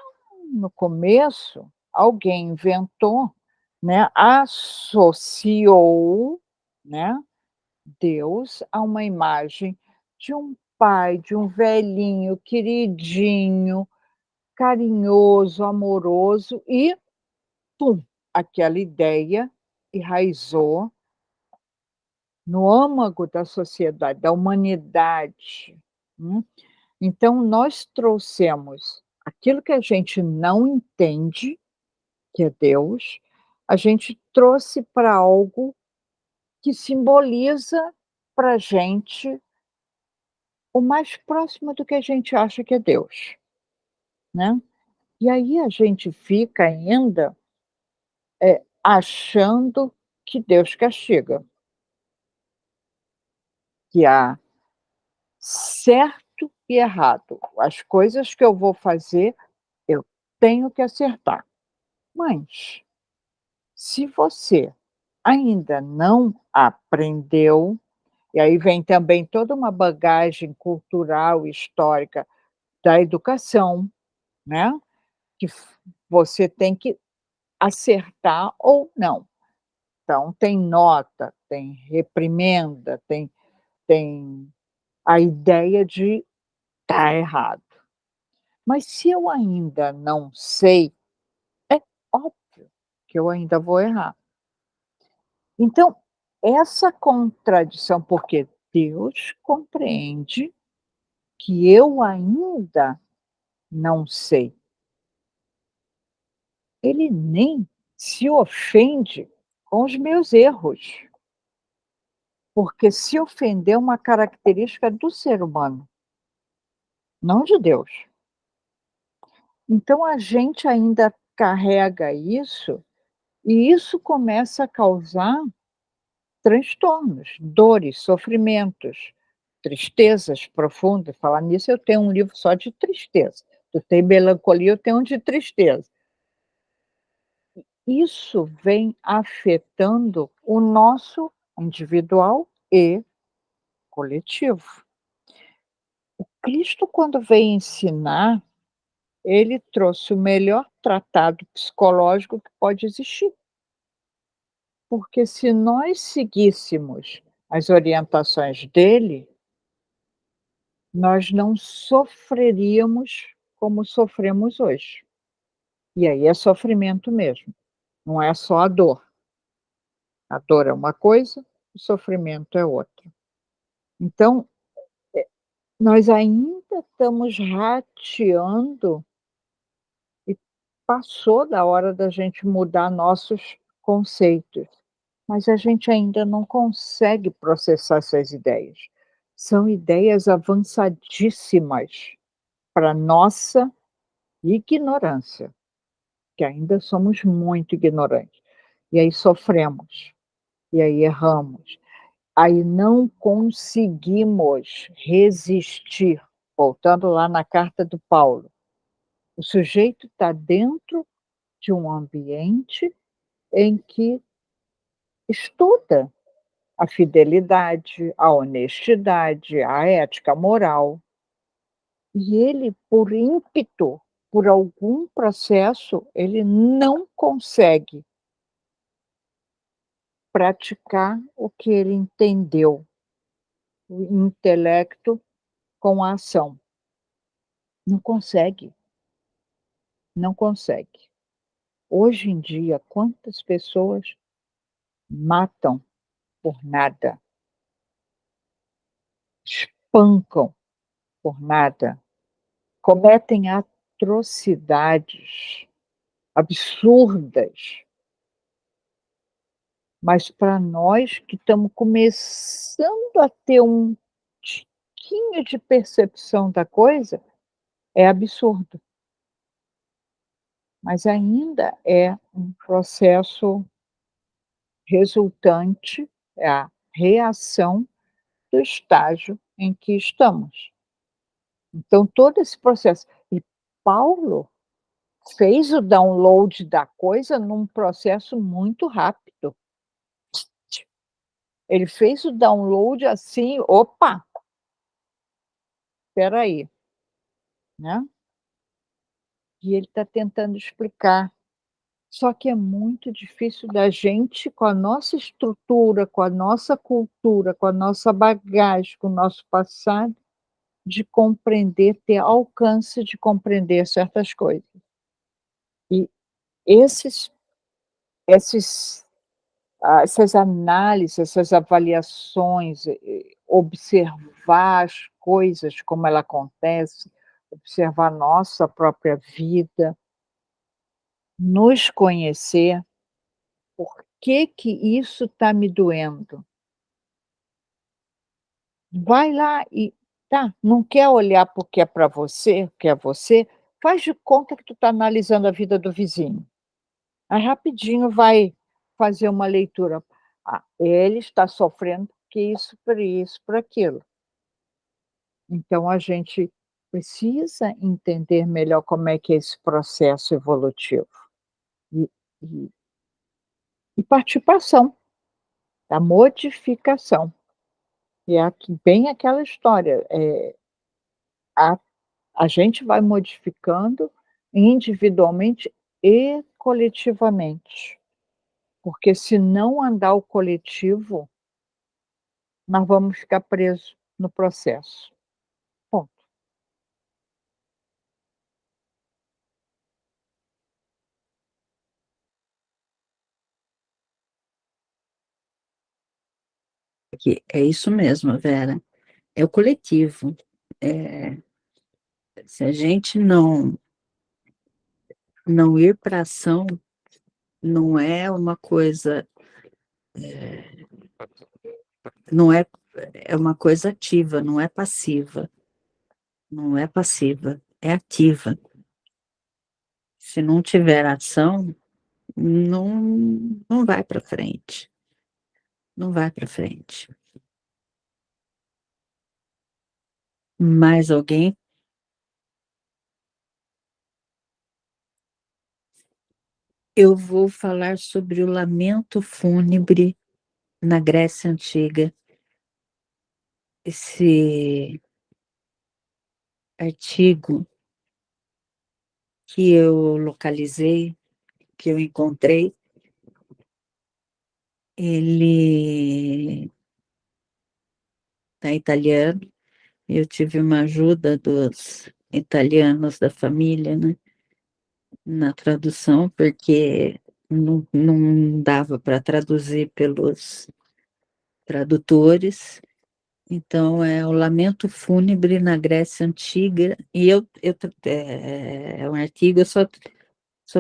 no começo, alguém inventou, né, associou, né, Deus a uma imagem de um pai, de um velhinho queridinho, carinhoso, amoroso e, pum, aquela ideia enraizou no âmago da sociedade, da humanidade. Então nós trouxemos aquilo que a gente não entende, que é Deus, a gente trouxe para algo que simboliza para a gente o mais próximo do que a gente acha que é Deus, né. E aí a gente fica ainda, achando que Deus castiga, que há certo e errado. As coisas que eu vou fazer, eu tenho que acertar. Mas, se você ainda não aprendeu, e aí vem também toda uma bagagem cultural, histórica da educação, né, que você tem que acertar ou não. Então, tem nota, tem reprimenda, tem a ideia de tá errado. Mas se eu ainda não sei, é óbvio que eu ainda vou errar. Então, essa contradição, porque Deus compreende que eu ainda não sei. Ele nem se ofende com os meus erros, porque se ofender é uma característica do ser humano, não de Deus. Então a gente ainda carrega isso, e isso começa a causar transtornos, dores, sofrimentos, tristezas profundas. Falar nisso, eu tenho um livro só de tristeza. Tu tem melancolia, eu tenho um de tristeza. isso vem afetando o nosso individual e coletivo. O Cristo, quando veio ensinar, ele trouxe o melhor tratado psicológico que pode existir. Porque se nós seguíssemos as orientações dele, nós não sofreríamos como sofremos hoje. E aí é sofrimento mesmo, não é só a dor. A dor é uma coisa, o sofrimento é outra. Então, nós ainda estamos rateando e passou da hora da gente mudar nossos conceitos, mas a gente ainda não consegue processar essas ideias. São ideias avançadíssimas para nossa ignorância, que ainda somos muito ignorantes. E aí sofremos, e aí erramos, aí não conseguimos resistir. Voltando lá na carta do Paulo, o sujeito está dentro de um ambiente em que estuda a fidelidade, a honestidade, a ética moral, e ele, por ímpeto, por algum processo, ele não consegue praticar o que ele entendeu, o intelecto com a ação. Não consegue, não consegue. Hoje em dia, quantas pessoas matam por nada, espancam por nada, cometem atrocidades absurdas, mas para nós que estamos começando a ter um tiquinho de percepção da coisa, é absurdo. Mas ainda é um processo resultante, é a reação do estágio em que estamos. Então todo esse processo e Paulo fez o download da coisa num processo muito rápido. Ele fez o download assim, opa, espera aí, né. E ele está tentando explicar, só que é muito difícil da gente, com a nossa estrutura, com a nossa cultura, com a nossa bagagem, com o nosso passado, de compreender, ter alcance de compreender certas coisas. E esses esses essas análises, essas avaliações, observar as coisas como ela acontece, observar a nossa própria vida, nos conhecer, por que que isso está me doendo? Vai lá e tá, não quer olhar porque é para você, que é você, faz de conta que tu está analisando a vida do vizinho. Aí rapidinho vai fazer uma leitura. Ah, ele está sofrendo porque isso, por isso, por aquilo. Então a gente precisa entender melhor como é que é esse processo evolutivo e e e partir para ação, da modificação. E é aqui bem aquela história, a a gente vai modificando individualmente e coletivamente, porque se não andar o coletivo, nós vamos ficar presos no processo. Ponto. Que é isso mesmo, Vera, é o coletivo. Eh, Se a gente não ir para ação, não é uma coisa, não é é uma coisa ativa, não é passiva, não é passiva, é ativa. Se não tiver ação, não vai para frente, não vai para frente. Mais alguém? Eu vou falar sobre o lamento fúnebre na Grécia Antiga. Esse artigo que eu localizei, que eu encontrei, ele está italiano. Eu tive uma ajuda dos italianos da família, né, na tradução, porque não dava para traduzir pelos tradutores. Então, é o Lamento Fúnebre na Grécia Antiga, e é um artigo, eu só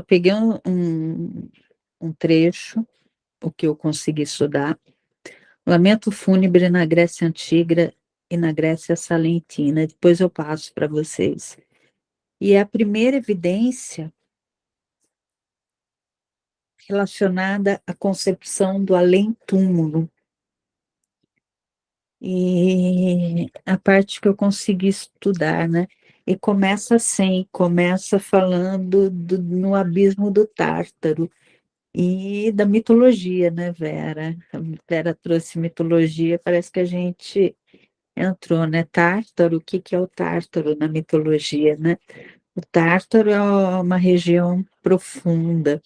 peguei um trecho, o que eu consegui estudar. Lamento Fúnebre na Grécia Antiga e na Grécia Salentina, depois eu passo para vocês. E é a primeira evidência relacionada à concepção do além-túmulo. E a parte que eu consegui estudar, né? E começa assim, começa falando no abismo do Tártaro e da mitologia, né, Vera? A Vera trouxe mitologia, parece que a gente entrou, né? Tártaro, o que que é o Tártaro na mitologia, né? O Tártaro é uma região profunda,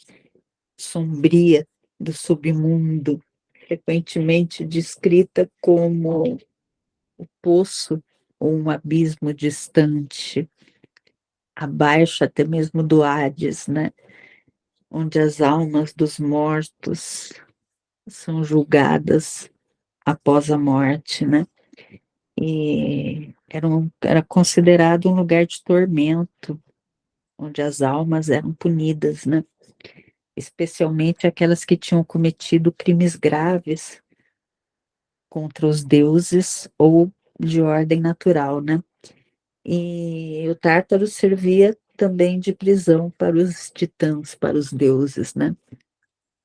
sombria do submundo, frequentemente descrita como o poço ou um abismo distante, abaixo até mesmo do Hades, né? Onde as almas dos mortos são julgadas após a morte, né? E era considerado um lugar de tormento, onde as almas eram punidas, né? Especialmente aquelas que tinham cometido crimes graves contra os deuses ou de ordem natural, né? E o Tártaro servia também de prisão para os titãs, para os deuses, né?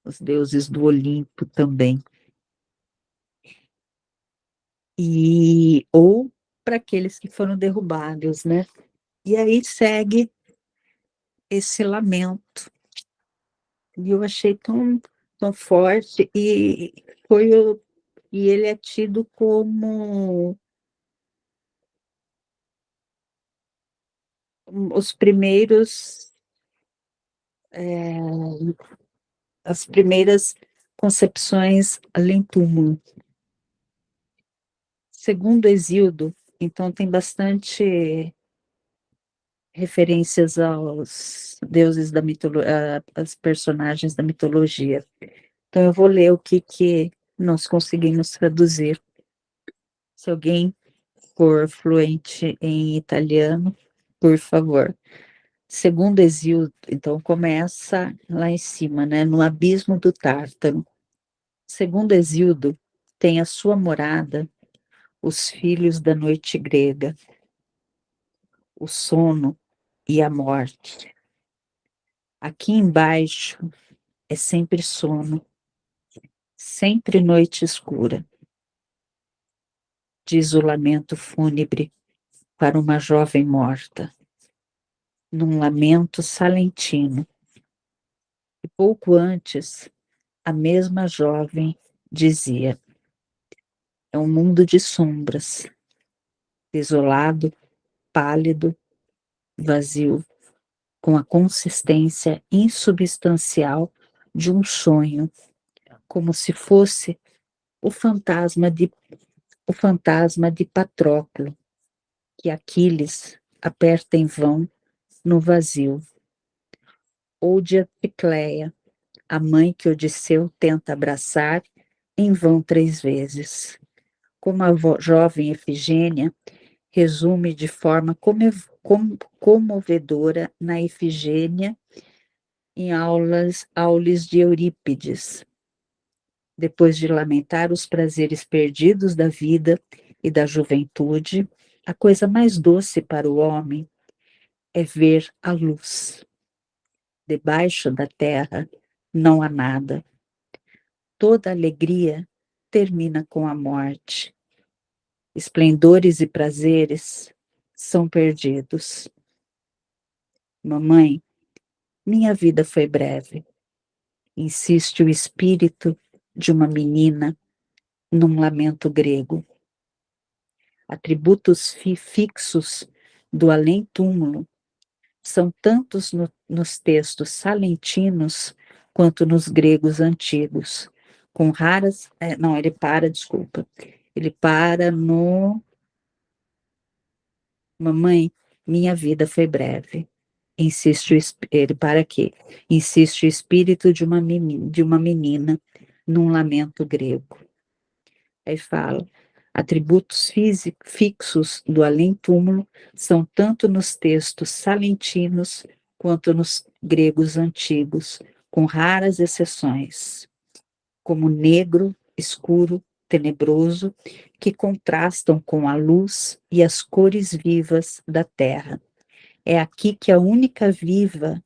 Os deuses do Olimpo também. E ou para aqueles que foram derrubados, né? E aí segue esse lamento. E eu achei tão forte foi o, e ele é tido como os primeiros as primeiras concepções além-túmulo. Segundo Hesíodo, então tem bastante referências aos deuses da mitologia, aos personagens da mitologia. Então eu vou ler o que nós conseguimos traduzir. Se alguém for fluente em italiano, por favor. Segundo Hesíodo, então começa lá em cima, né, no abismo do Tártaro. Segundo Hesíodo, tem a sua morada os filhos da noite grega, o sono e a morte. Aqui embaixo é sempre sono, sempre noite escura, diz o lamento fúnebre para uma jovem morta, num lamento salentino. E pouco antes, a mesma jovem dizia: é um mundo de sombras, desolado, pálido, vazio, com a consistência insubstancial de um sonho, como se fosse o fantasma de, o fantasma de Patroclo, que Aquiles aperta em vão no vazio, ou de Epicleia, a mãe que Odisseu tenta abraçar em vão 3 vezes. Como a jovem Efigênia resume de forma comovedora na Efigênia em aulas de Eurípides, depois de lamentar os prazeres perdidos da vida e da juventude, a coisa mais doce para o homem é ver a luz. Debaixo da terra não há nada. Toda alegria termina com a morte. Esplendores e prazeres são perdidos. Mamãe, minha vida foi breve. insiste o espírito de uma menina num lamento grego. Atributos fixos do além-túmulo são tantos nos textos salentinos quanto nos gregos antigos, com raras. Não, desculpa. Ele para no. Mamãe, minha vida foi breve. Insiste ele para quê? Insiste o espírito de uma menina num lamento grego. Aí fala, atributos fixos do além-túmulo são tanto nos textos salentinos quanto nos gregos antigos, com raras exceções, como negro, escuro, tenebroso, que contrastam com a luz e as cores vivas da terra. É aqui que a única vida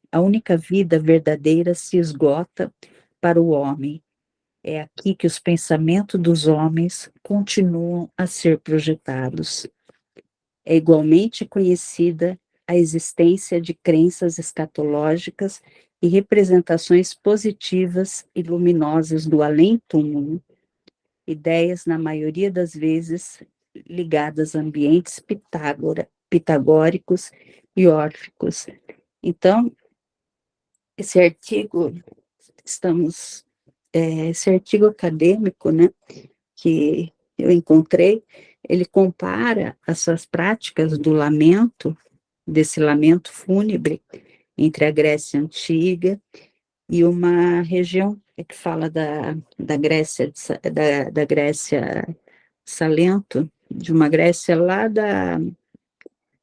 verdadeira se esgota para o homem. É aqui que os pensamentos dos homens continuam a ser projetados. É igualmente conhecida a existência de crenças escatológicas e representações positivas e luminosas do além-túmulo, ideias, na maioria das vezes, ligadas a ambientes pitagóricos e órficos. Então, esse artigo, esse artigo acadêmico, né, que eu encontrei, ele compara essas práticas do lamento, desse lamento fúnebre, entre a Grécia Antiga e uma região que fala da Grécia, da Grécia Salento, de uma Grécia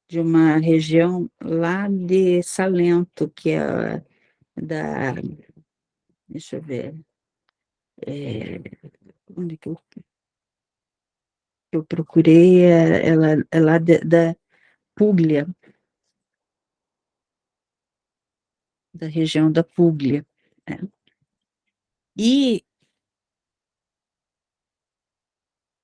de uma região lá de Salento, que é da, deixa eu ver, onde que eu procurei, ela é lá da Puglia, da região da Puglia. Né? E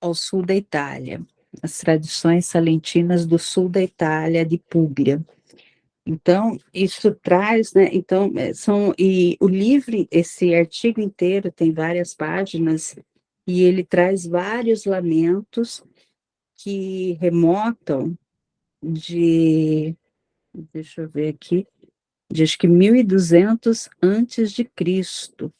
ao sul da Itália, as tradições salentinas do sul da Itália, de Puglia. Então, isso traz, né? Então, e o livro, esse artigo inteiro tem várias páginas, e ele traz vários lamentos que remontam deixa eu ver aqui, de acho que 1200 antes de Cristo,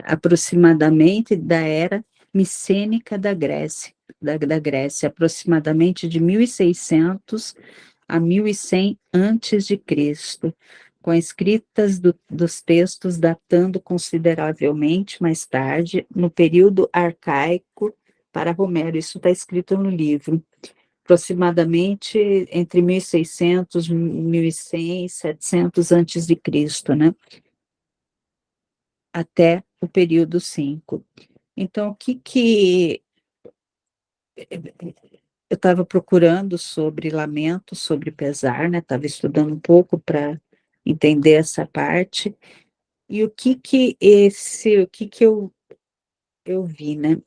aproximadamente da era micênica da Grécia, da Grécia, aproximadamente de 1600 a 1100 antes de Cristo, com escritas dos textos datando consideravelmente mais tarde, no período arcaico para Romero. Isso está escrito no livro. Aproximadamente entre 1600, 1100, 700 antes de Cristo, né? Até o período 5. Então, o que eu estava procurando sobre lamento, sobre pesar, né? Estava estudando um pouco para entender essa parte. E o que eu vi, né?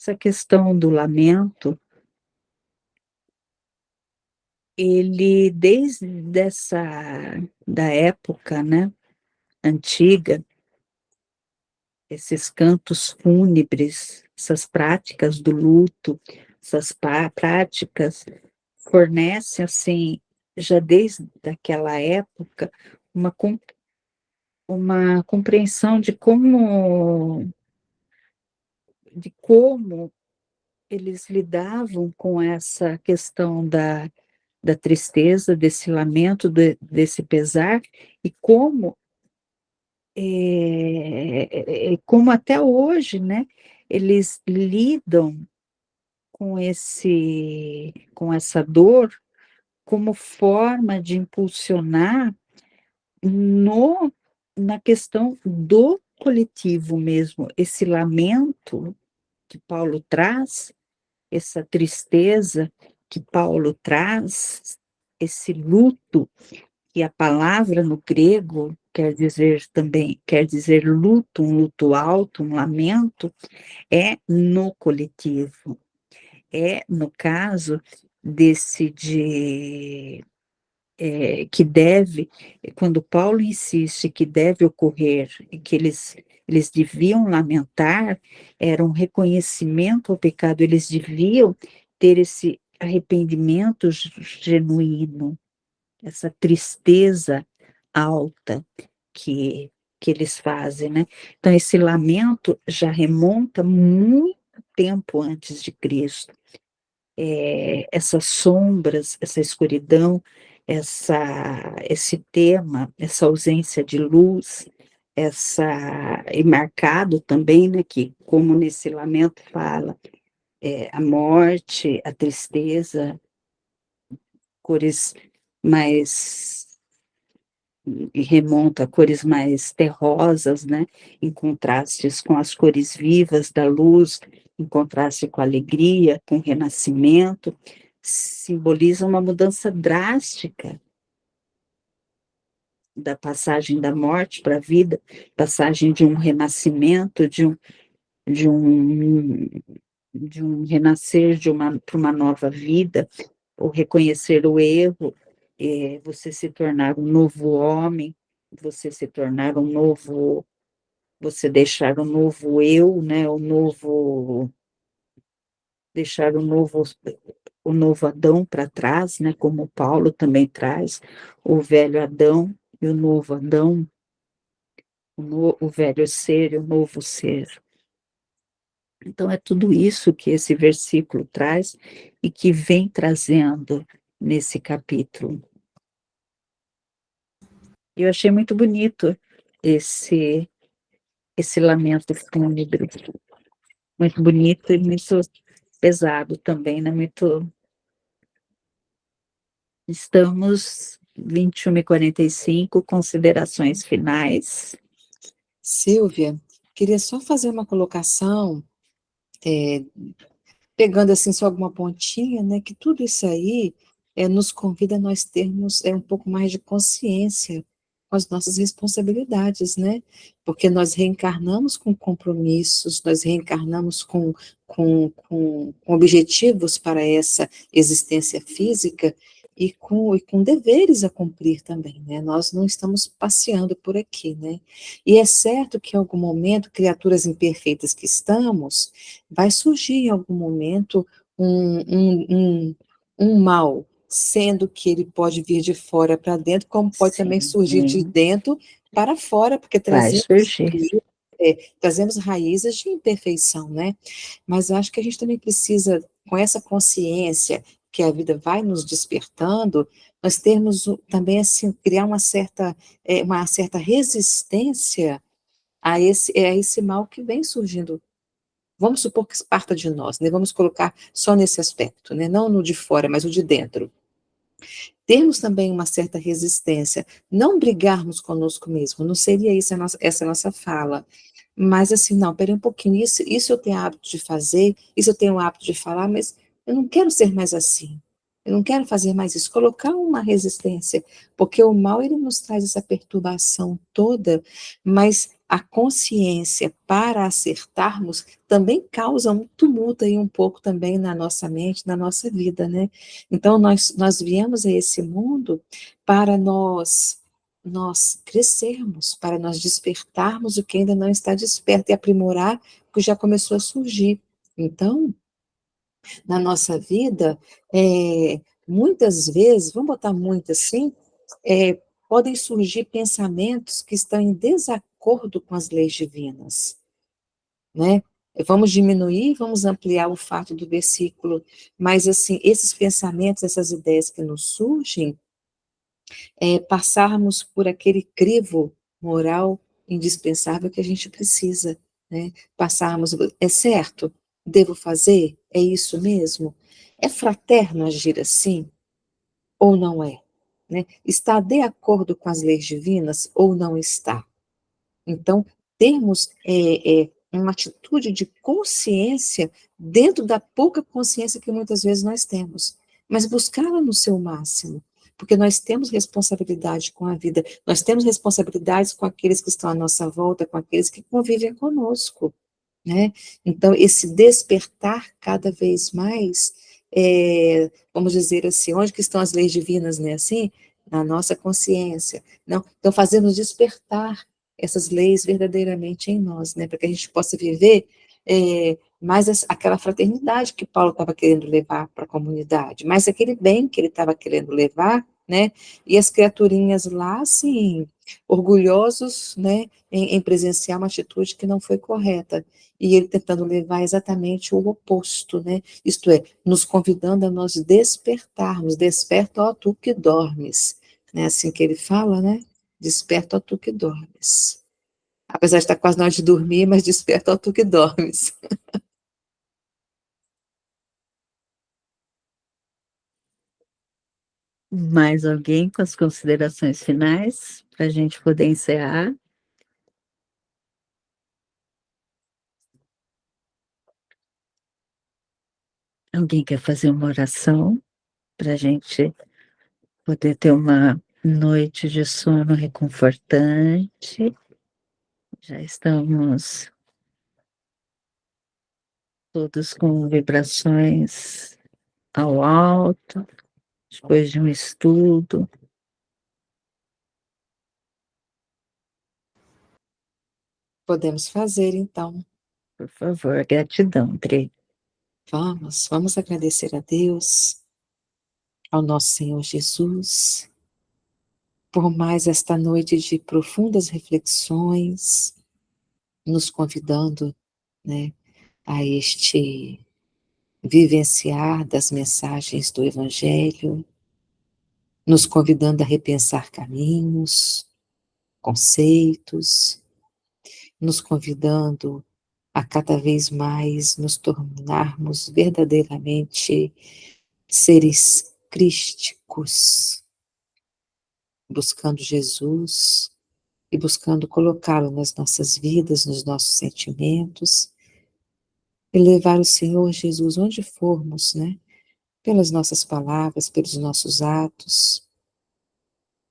Essa questão do lamento, ele desde da época, né, antiga, esses cantos fúnebres, essas práticas do luto, essas práticas fornecem, assim, já desde aquela época, uma, uma compreensão de como eles lidavam com essa questão da tristeza, desse lamento, desse pesar, e como até hoje, né, eles lidam com essa dor como forma de impulsionar no, na questão do coletivo mesmo, esse lamento que Paulo traz, essa tristeza que Paulo traz, esse luto, que a palavra no grego quer dizer luto, um luto alto, um lamento, é no coletivo. É no caso desse que deve, quando Paulo insiste que deve ocorrer e que eles deviam lamentar, era um reconhecimento ao pecado, eles deviam ter esse arrependimento genuíno, essa tristeza alta que, que eles fazem, né? Então, esse lamento já remonta muito tempo antes de Cristo. Essas sombras, essa escuridão, esse tema, essa ausência de luz, e marcado também, né, que como nesse lamento fala, a morte, a tristeza, cores mais e remonta a cores mais terrosas, né, em contrastes com as cores vivas da luz, em contraste com a alegria, com o renascimento, simboliza uma mudança drástica da passagem da morte para a vida, passagem de um renascimento, de um, de um renascer para uma nova vida, ou reconhecer o erro, você se tornar um novo homem, você se tornar um novo, você deixar um novo eu, né, deixar o novo Adão para trás, né, como Paulo também traz, o velho Adão e o novo Adão, o velho ser e o novo ser. Então, é tudo isso que esse versículo traz e que vem trazendo nesse capítulo. Eu achei muito bonito esse lamento fúnebre, muito bonito e muito pesado também, né? Estamos 21h45, considerações finais. Silvia, queria só fazer uma colocação, pegando assim só alguma pontinha, né, que tudo isso aí nos convida a nós termos um pouco mais de consciência com as nossas responsabilidades, né? Porque nós reencarnamos com compromissos, nós reencarnamos com objetivos para essa existência física e com deveres a cumprir também, né? Nós não estamos passeando por aqui, né? E é certo que em algum momento, criaturas imperfeitas que estamos, vai surgir em algum momento um, um, um, um mal, sendo que ele pode vir de fora para dentro, como pode também Sim, surgir de dentro para fora, porque vai surgir. trazemos raízes de imperfeição, né? Mas eu acho que a gente também precisa, com essa consciência que a vida vai nos despertando, nós termos também, assim, criar uma certa resistência a esse mal que vem surgindo. Vamos supor que parta de nós, né? Vamos colocar só nesse aspecto, né? Não no de fora, mas o de dentro. Termos também uma certa resistência, não brigarmos conosco mesmo, não seria isso essa nossa fala, mas assim, não, peraí um pouquinho, isso eu tenho hábito de fazer, isso eu tenho hábito de falar, mas eu não quero ser mais assim, eu não quero fazer mais isso, colocar uma resistência, porque o mal, ele nos traz essa perturbação toda, mas a consciência para acertarmos também causa um tumulto aí um pouco também na nossa mente, na nossa vida, né? Então, nós viemos a esse mundo para nós crescermos, para nós despertarmos o que ainda não está desperto e aprimorar o que já começou a surgir. Então, na nossa vida, muitas vezes, vamos botar muito assim, podem surgir pensamentos que estão em desacordo com as leis divinas, né? Vamos diminuir, vamos ampliar o fato do versículo, mas assim, esses pensamentos, essas ideias que nos surgem, passarmos por aquele crivo moral indispensável que a gente precisa, né? Passarmos, é certo? Devo fazer? É isso mesmo? É fraterno agir assim? Ou não é? Né? Está de acordo com as leis divinas ou não está? Então, termos uma atitude de consciência dentro da pouca consciência que muitas vezes nós temos, mas buscá-la no seu máximo, porque nós temos responsabilidade com a vida, nós temos responsabilidades com aqueles que estão à nossa volta, com aqueles que convivem conosco, né? Então, esse despertar cada vez mais, vamos dizer assim, onde que estão as leis divinas, né? Assim, na nossa consciência, não, então fazendo despertar essas leis verdadeiramente em nós, né, para que a gente possa viver mais aquela fraternidade que Paulo estava querendo levar para a comunidade, mais aquele bem que ele estava querendo levar, né, e as criaturinhas lá, assim, orgulhosos, né, em presenciar uma atitude que não foi correta, e ele tentando levar exatamente o oposto, né, isto é, nos convidando a nós despertarmos, desperta, ó tu que dormes, né, assim que ele fala, né, desperta, ó tu que dormes. Apesar de estar quase na hora de dormir, mas desperta, ó tu que dormes. Mais alguém com as considerações finais, para a gente poder encerrar? Alguém quer fazer uma oração para a gente poder ter uma noite de sono reconfortante? Já estamos todos com vibrações ao alto, depois de um estudo. Podemos fazer, então. Por favor, gratidão, Dre. Vamos agradecer a Deus, ao nosso Senhor Jesus, por mais esta noite de profundas reflexões, nos convidando, né, a este vivenciar das mensagens do Evangelho, nos convidando a repensar caminhos, conceitos, nos convidando a cada vez mais nos tornarmos verdadeiramente seres crísticos, buscando Jesus e buscando colocá-lo nas nossas vidas, nos nossos sentimentos, e levar o Senhor Jesus onde formos, né? Pelas nossas palavras, pelos nossos atos,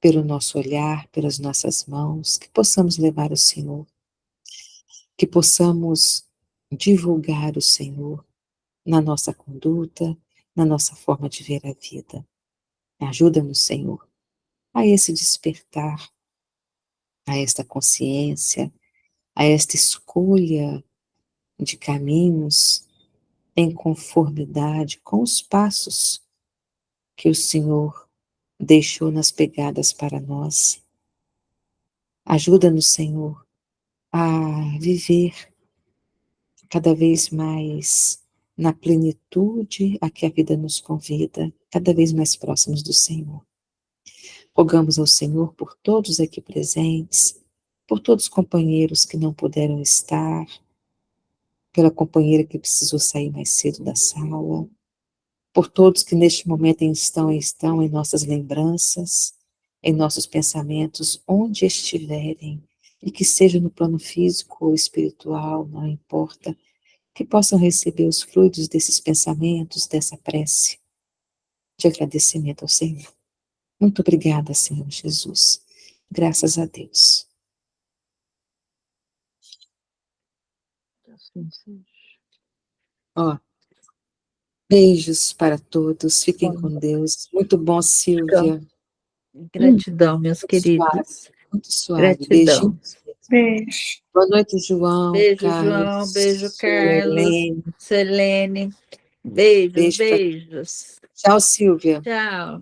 pelo nosso olhar, pelas nossas mãos, que possamos levar o Senhor, que possamos divulgar o Senhor na nossa conduta, na nossa forma de ver a vida. Ajuda-nos, Senhor, a esse despertar, a esta consciência, a esta escolha de caminhos em conformidade com os passos que o Senhor deixou nas pegadas para nós. Ajuda-nos, Senhor, a viver cada vez mais na plenitude a que a vida nos convida, cada vez mais próximos do Senhor. Rogamos ao Senhor por todos aqui presentes, por todos os companheiros que não puderam estar, pela companheira que precisou sair mais cedo da sala, por todos que neste momento estão em nossas lembranças, em nossos pensamentos, onde estiverem, e que seja no plano físico ou espiritual, não importa, que possam receber os fluidos desses pensamentos, dessa prece, de agradecimento ao Senhor. Muito obrigada, Senhor Jesus. Graças a Deus. Assim seja. Ó, beijos para todos, fiquem com Deus. Muito bom, Silvia. Gratidão, meus Muito suave, queridos. muito suave. Gratidão. Beijinhos. Beijo. Boa noite, João, Beijo, João. Carlos, Beijo, Carlos. Helene. Selene. Beijos, Beijo para beijos. todos. Tchau, Silvia. Tchau.